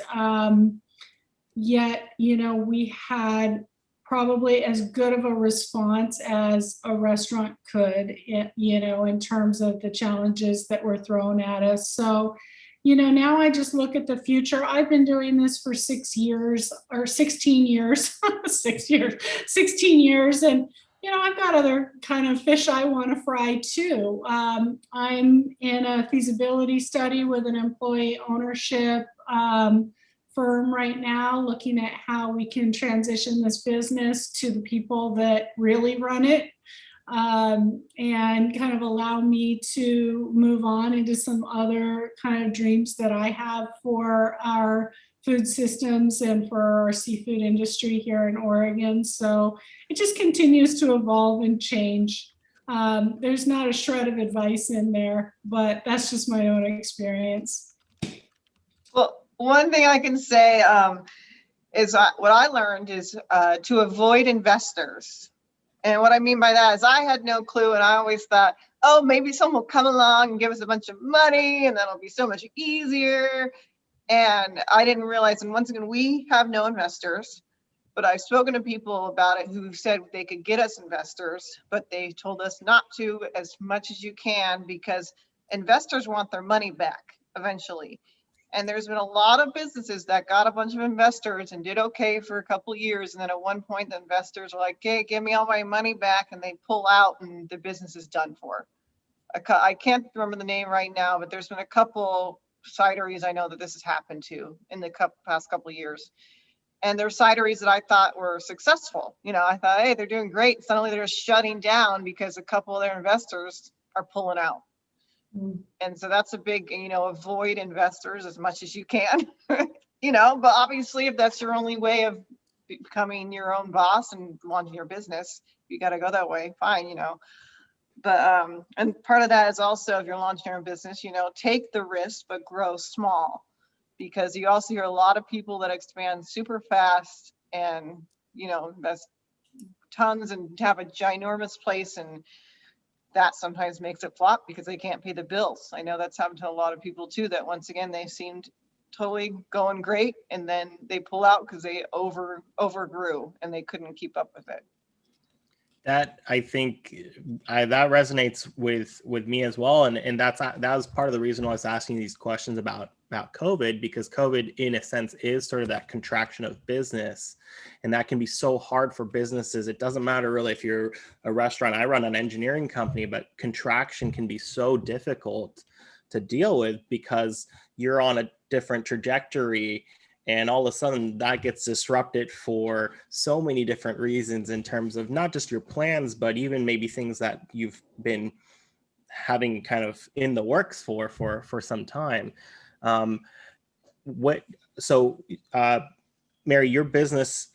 yet, we had probably as good of a response as a restaurant could, in terms of the challenges that were thrown at us. So, now I just look at the future. I've been doing this for 6 years or 16 years, 16 years. And, I've got other kind of fish I want to fry too. I'm in a feasibility study with an employee ownership firm right now, looking at how we can transition this business to the people that really run it, and kind of allow me to move on into some other kind of dreams that I have for our food systems and for our seafood industry here in Oregon. So it just continues to evolve and change. There's not a shred of advice in there, but that's just my own experience. Well, one thing I can say is what I learned is to avoid investors. And what I mean by that is I had no clue, and I always thought, oh, maybe someone will come along and give us a bunch of money and that'll be so much easier. And I didn't realize, and once again, we have no investors, but I've spoken to people about it who said they could get us investors, but they told us not to as much as you can, because investors want their money back eventually. And there's been a lot of businesses that got a bunch of investors and did okay for a couple of years. And then at one point, the investors are like, hey, give me all my money back. And they pull out and the business is done for. I can't remember the name right now, but there's been a couple cideries I know that this has happened to in the past couple of years. And they're cideries that I thought were successful. I thought, hey, they're doing great. Suddenly they're just shutting down because a couple of their investors are pulling out. And so that's a big, avoid investors as much as you can, but obviously if that's your only way of becoming your own boss and launching your business, you got to go that way, fine, But, and part of that is also, if you're launching your own business, take the risk, but grow small, because you also hear a lot of people that expand super fast and, invest tons and have a ginormous place, and that sometimes makes it flop because they can't pay the bills. I know that's happened to a lot of people too, that once again, they seemed totally going great and then they pull out because they overgrew and they couldn't keep up with it. That, I think, that resonates with me as well, and that was part of the reason why I was asking these questions about COVID, because COVID, in a sense, is sort of that contraction of business, and that can be so hard for businesses. It doesn't matter really if you're a restaurant. I run an engineering company, but contraction can be so difficult to deal with because you're on a different trajectory. And all of a sudden that gets disrupted for so many different reasons, in terms of not just your plans, but even maybe things that you've been having kind of in the works for some time. Mary, your business,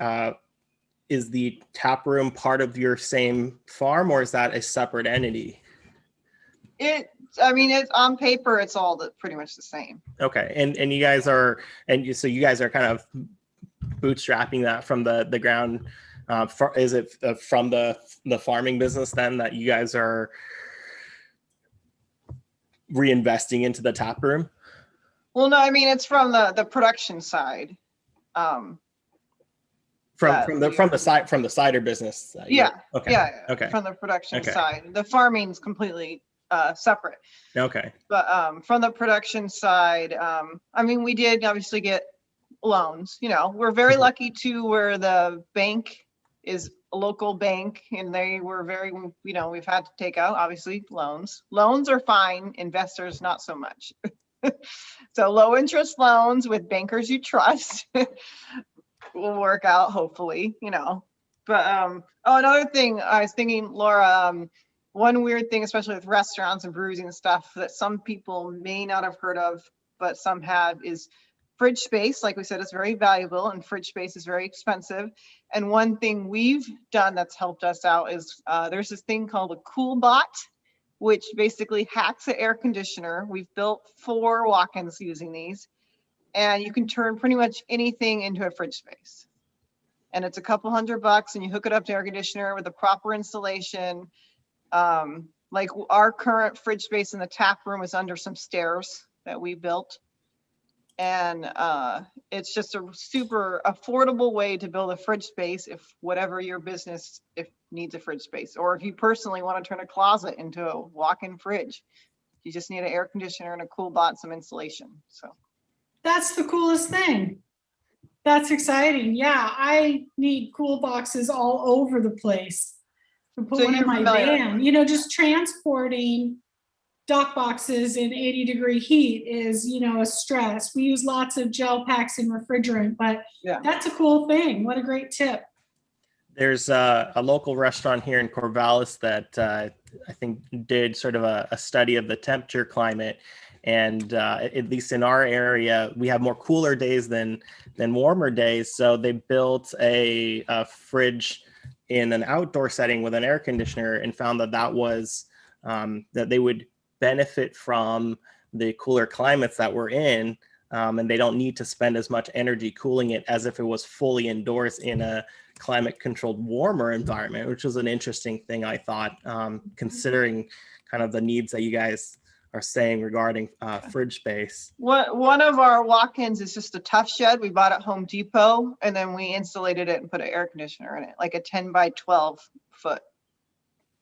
is the tap room part of your same farm, or is that a separate entity? It's on paper, it's all pretty much the same. Okay. And you guys are, so you guys are kind of bootstrapping that from the ground. Is it from the farming business then that you guys are reinvesting into the tap room? Well, no, it's from the production side. From the cider business. Yeah. Okay. Yeah. Okay. From the production side. The farming's completely separate. Okay. But from the production side, I mean, we did obviously get loans. You know, we're very lucky too, where the bank is a local bank, and they were very, you know, we've had to take out obviously loans. Loans are fine, investors not so much. So low interest loans with bankers you trust will work out, hopefully, you know. But oh, another thing I was thinking, Laura, one weird thing, especially with restaurants and breweries and stuff, that some people may not have heard of, but some have, is fridge space. Like we said, it's very valuable, and fridge space is very expensive. And one thing we've done that's helped us out is there's this thing called a CoolBot, which basically hacks an air conditioner. We've built 4 walk-ins using these, and you can turn pretty much anything into a fridge space. And it's a couple $100, and you hook it up to air conditioner with a proper installation. Like our current fridge space in the tap room is under some stairs that we built. And it's just a super affordable way to build a fridge space if whatever your business needs a fridge space, or if you personally want to turn a closet into a walk-in fridge. You just need an air conditioner and a CoolBot, some insulation. So That's the coolest thing. That's exciting. Yeah, I need cool boxes all over the place. To put So one in you're my familiar. van. You know, just transporting dock boxes in 80-degree heat is, you know, a stress. We use lots of gel packs and refrigerant, but yeah, that's a cool thing. What a great tip. There's a local restaurant here in Corvallis that I think did sort of a study of the temperature climate. And at least in our area, we have more cooler days than warmer days. So they built a fridge in an outdoor setting with an air conditioner, and found that was that they would benefit from the cooler climates that we're in. And they don't need to spend as much energy cooling it as if it was fully indoors in a climate controlled warmer environment, which was an interesting thing, I thought, considering kind of the needs that you guys are saying regarding fridge space. one of our walk-ins is just a tough shed. We bought at Home Depot, and then we insulated it and put an air conditioner in it, like a 10 by 12 foot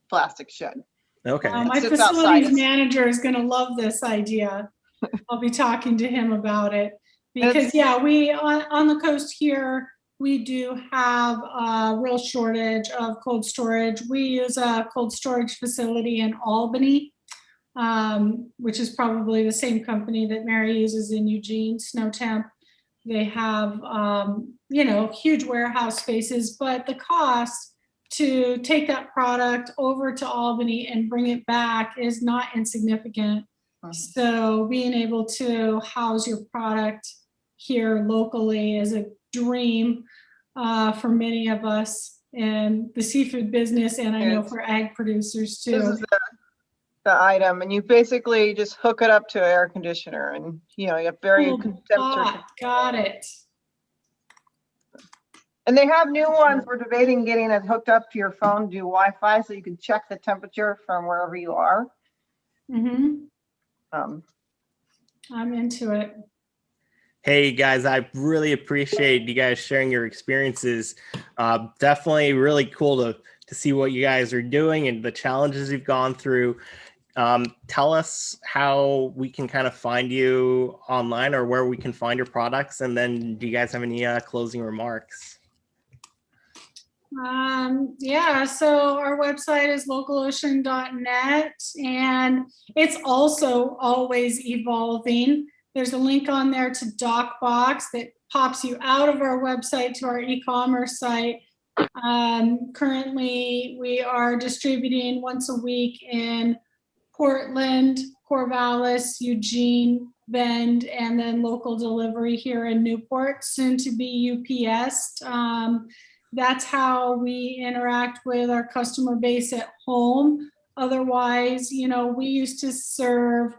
plastic shed. Okay. My Sits facilities outside. manager is going to love this idea. I'll be talking to him about it because It's- yeah, we on the coast here, we do have a real shortage of cold storage. We use a cold storage facility in Albany, which is probably the same company that Mary uses in Eugene, Snow Temp. They have, you know, huge warehouse spaces, but the cost to take that product over to Albany and bring it back is not insignificant. So being able to house your product here locally is a dream for many of us in the seafood business, and I know for ag producers This too. is the item, and you basically just hook it up to an air conditioner, and you know, you have very Cool temperature. Got it. And they have new ones. We're debating getting it hooked up to your phone, do Wi-Fi, so you can check the temperature from wherever you are. Mm-hmm. Um, I'm into it. Hey guys, I really appreciate you guys sharing your experiences. Definitely really cool to see what you guys are doing and the challenges you've gone through. Tell us how we can kind of find you online, or where we can find your products. And then do you guys have any closing remarks? Yeah, so our website is localocean.net, and it's also always evolving. There's a link on there to DocBox that pops you out of our website to our e-commerce site. Currently, we are distributing once a week in Portland, Corvallis, Eugene, Bend, and then local delivery here in Newport, soon to be UPS. That's how we interact with our customer base at home. Otherwise, you know, we used to serve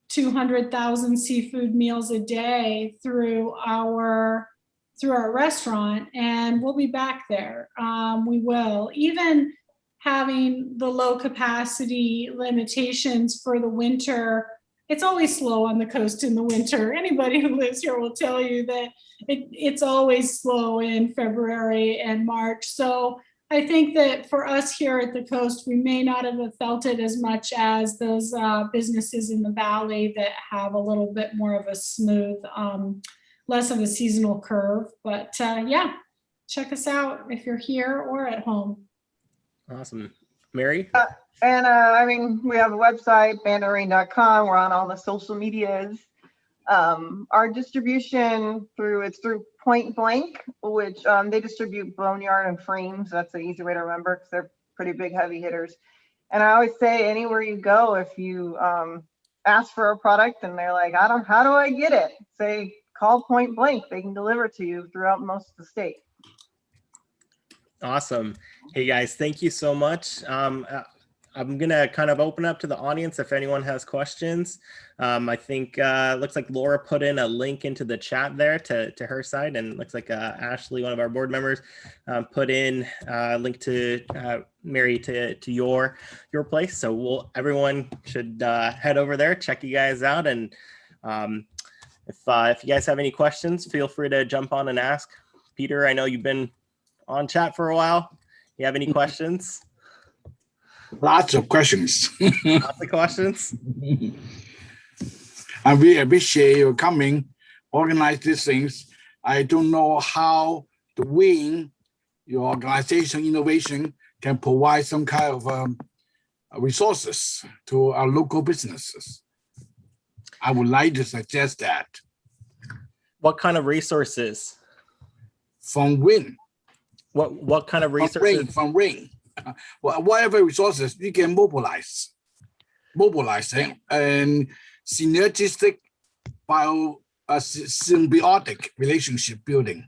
200,000 seafood meals a day through our restaurant, and we'll be back there. We will. Even having the low capacity limitations for the winter, it's always slow on the coast in the winter. Anybody who lives here will tell you that it's always slow in February and March. So I think that for us here at the coast, we may not have felt it as much as those businesses in the valley that have a little bit more of a smooth, less of a seasonal curve. But yeah, check us out if you're here or at home. Awesome. Mary? And I mean, we have a website, bandarain.com. We're on all the social medias. Our distribution through Point Blank, which they distribute boneyard and frames. That's an easy way to remember because they're pretty big heavy hitters. And I always say anywhere you go, if you ask for a product and they're like, how do I get it? Say, call Point Blank. They can deliver to you throughout most of the state. Awesome. Hey guys, thank you so much. I'm gonna kind of open up to the audience if anyone has questions. I think looks like Laura put in a link into the chat there to her side, and looks like Ashley, one of our board members, put in a link to Mary to your place. So everyone should head over there, check you guys out, and if you guys have any questions, feel free to jump on and ask. Peter, I know you've been on chat for a while. You have any questions? Lots of questions. Lots of questions. And we appreciate your coming, organize these things. I don't know how the WiN, your organization innovation, can provide some kind of resources to our local businesses. I would like to suggest that. What kind of resources? From WiN. What kind of resources? From WiN. Whatever resources you can mobilize and synergistic symbiotic relationship building,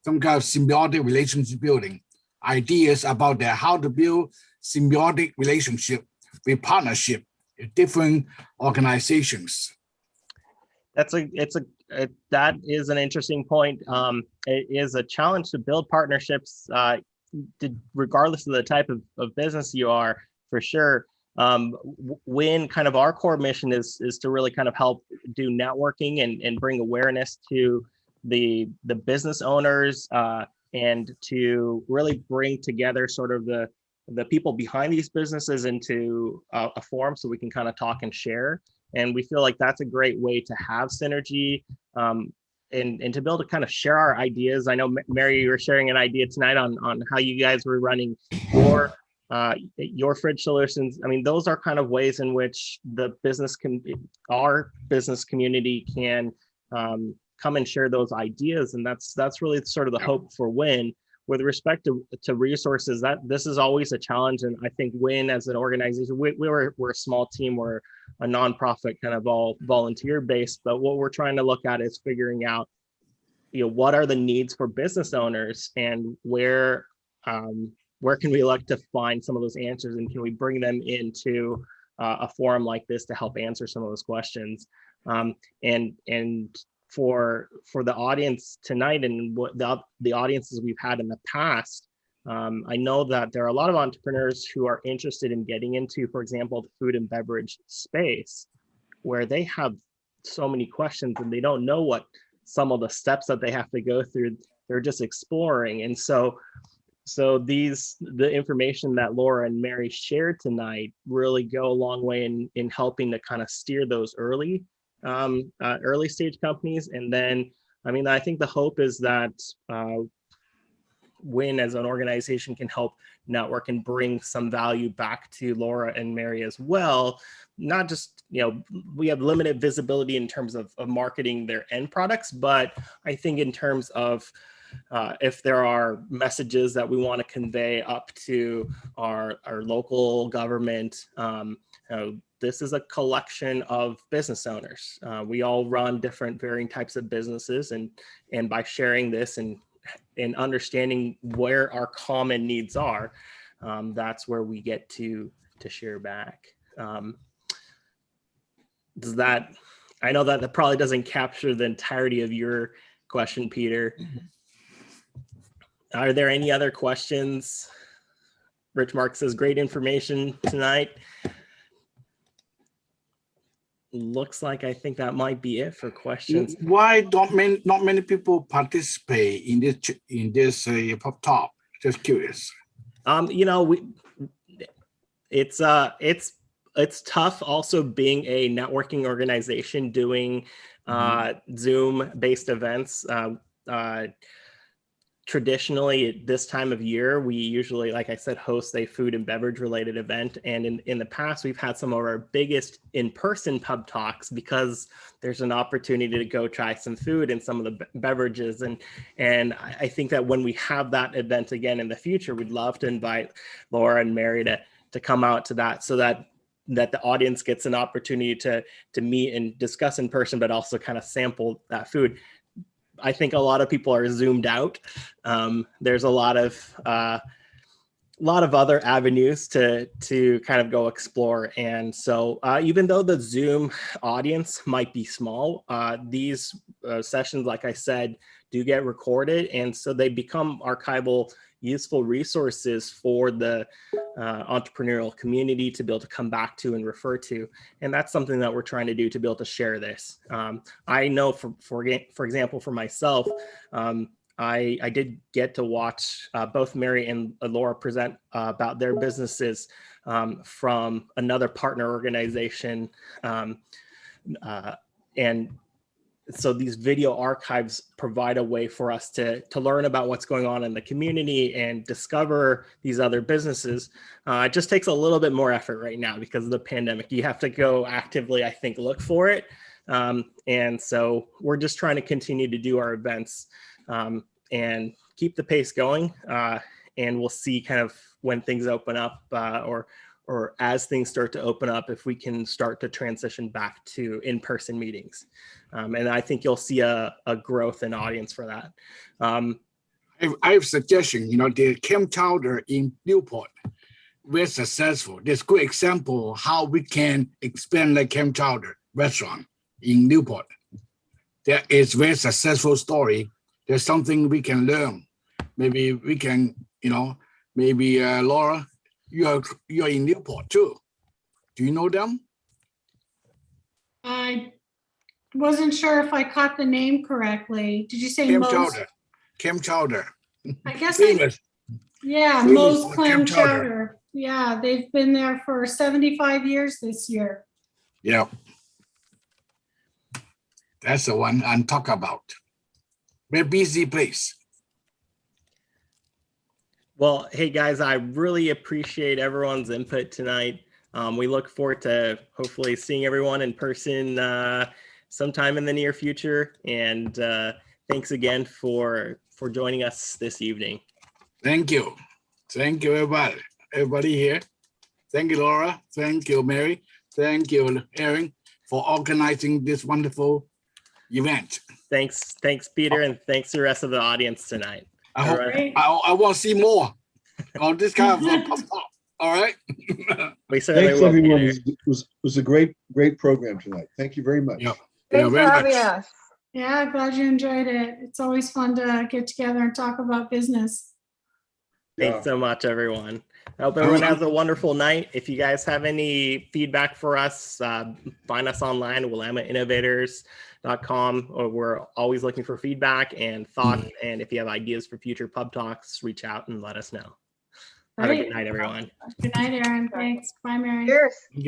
some kind of symbiotic relationship building, ideas about that, how to build symbiotic relationship with partnership with different organizations. That is an interesting point. It is a challenge to build partnerships, regardless of the type of business you are, for sure. WiN, kind of our core mission is to really kind of help do networking and bring awareness to the business owners, and to really bring together sort of the people behind these businesses into a forum so we can kind of talk and share. And we feel like that's a great way to have synergy, and to be able to kind of share our ideas. I know, Mary, you were sharing an idea tonight on how you guys were running your fridge solutions. I mean, those are kind of ways in which our business community can come and share those ideas. And that's really sort of the hope for WiN. With respect to resources, that this is always a challenge. And I think WiN as an organization, we're a small team, we're a nonprofit, kind of all volunteer based, but what we're trying to look at is figuring out, what are the needs for business owners, and where can we look to find some of those answers, and can we bring them into a forum like this to help answer some of those questions. And for the audience tonight, and what the audiences we've had in the past, I know that there are a lot of entrepreneurs who are interested in getting into, for example, the food and beverage space, where they have so many questions and they don't know what some of the steps that they have to go through. They're just exploring. And so the information that Laura and Mary shared tonight really go a long way in helping to kind of steer those early stage companies. And then, I mean, I think the hope is that WiN as an organization can help network and bring some value back to Laura and Mary as well. Not just, we have limited visibility in terms of marketing their end products, but I think in terms of if there are messages that we want to convey up to our local government, this is a collection of business owners. We all run different varying types of businesses, and by sharing this and understanding where our common needs are, that's where we get to share back. I know that probably doesn't capture the entirety of your question, Peter. Are there any other questions? Rich Mark says, great information tonight. Looks like I think that might be it for questions. Why not many people participate in this PubTalk? Just curious. You know, it's tough also being a networking organization doing Zoom based events. Traditionally at this time of year, we usually, like I said, host a food and beverage related event. And in the past, we've had some of our biggest in-person pub talks because there's an opportunity to go try some food and some of the beverages. And I think that when we have that event again in the future, we'd love to invite Laura and Mary to come out to that so that the audience gets an opportunity to meet and discuss in person, but also kind of sample that food. I think a lot of people are zoomed out. There's a lot of other avenues to kind of go explore. And so even though the Zoom audience might be small, these sessions, like I said, do get recorded. And so they become archival, useful resources for the entrepreneurial community to be able to come back to and refer to. And that's something that we're trying to do to be able to share this. I know for example, for myself, I did get to watch both Mary and Laura present about their businesses from another partner organization. And so these video archives provide a way for us to learn about what's going on in the community and discover these other businesses. It just takes a little bit more effort right now because of the pandemic. You have to go actively, I think, look for it. And so we're just trying to continue to do our events and keep the pace going. And we'll see kind of when things open up or as things start to open up, if we can start to transition back to in-person meetings. And I think you'll see a growth in audience for that. I have a suggestion, the clam chowder in Newport, very successful. There's a good example how we can expand the clam chowder restaurant in Newport. That is very successful story. There's something we can learn. Maybe we can, maybe Laura, you're in Newport too. Do you know them? I wasn't sure if I caught the name correctly. Did you say Clam Moe's? chowder. Clam chowder. I guess Famous. yeah, Famous Moe's for Clam clam chowder. Chowder. Yeah, they've been there for 75 years this year. Yeah. That's the one I'm talking about. Very busy place. Well, hey guys, I really appreciate everyone's input tonight. We look forward to hopefully seeing everyone in person sometime in the near future. And thanks again for joining us this evening. Thank you. Thank you, everybody here. Thank you, Laura. Thank you, Mary. Thank you, Aaron, for organizing this wonderful event. Thanks, Peter, and thanks to the rest of the audience tonight. I hope Great. I want to see more on this kind of pub talk. All right. We certainly Thanks, will, everyone. Peter. It was a great program tonight. Thank you very much. Yep. Thanks for very having much. us. Yeah, glad you enjoyed it. It's always fun to get together and talk about business. Thanks so much, everyone. I hope everyone has a wonderful night. If you guys have any feedback for us, find us online at WillametteInnovators.com, or we're always looking for feedback and thought. And if you have ideas for future pub talks, reach out and let us know. Have a good night, everyone. Good night, Aaron. Thanks. Bye, Mary. Cheers.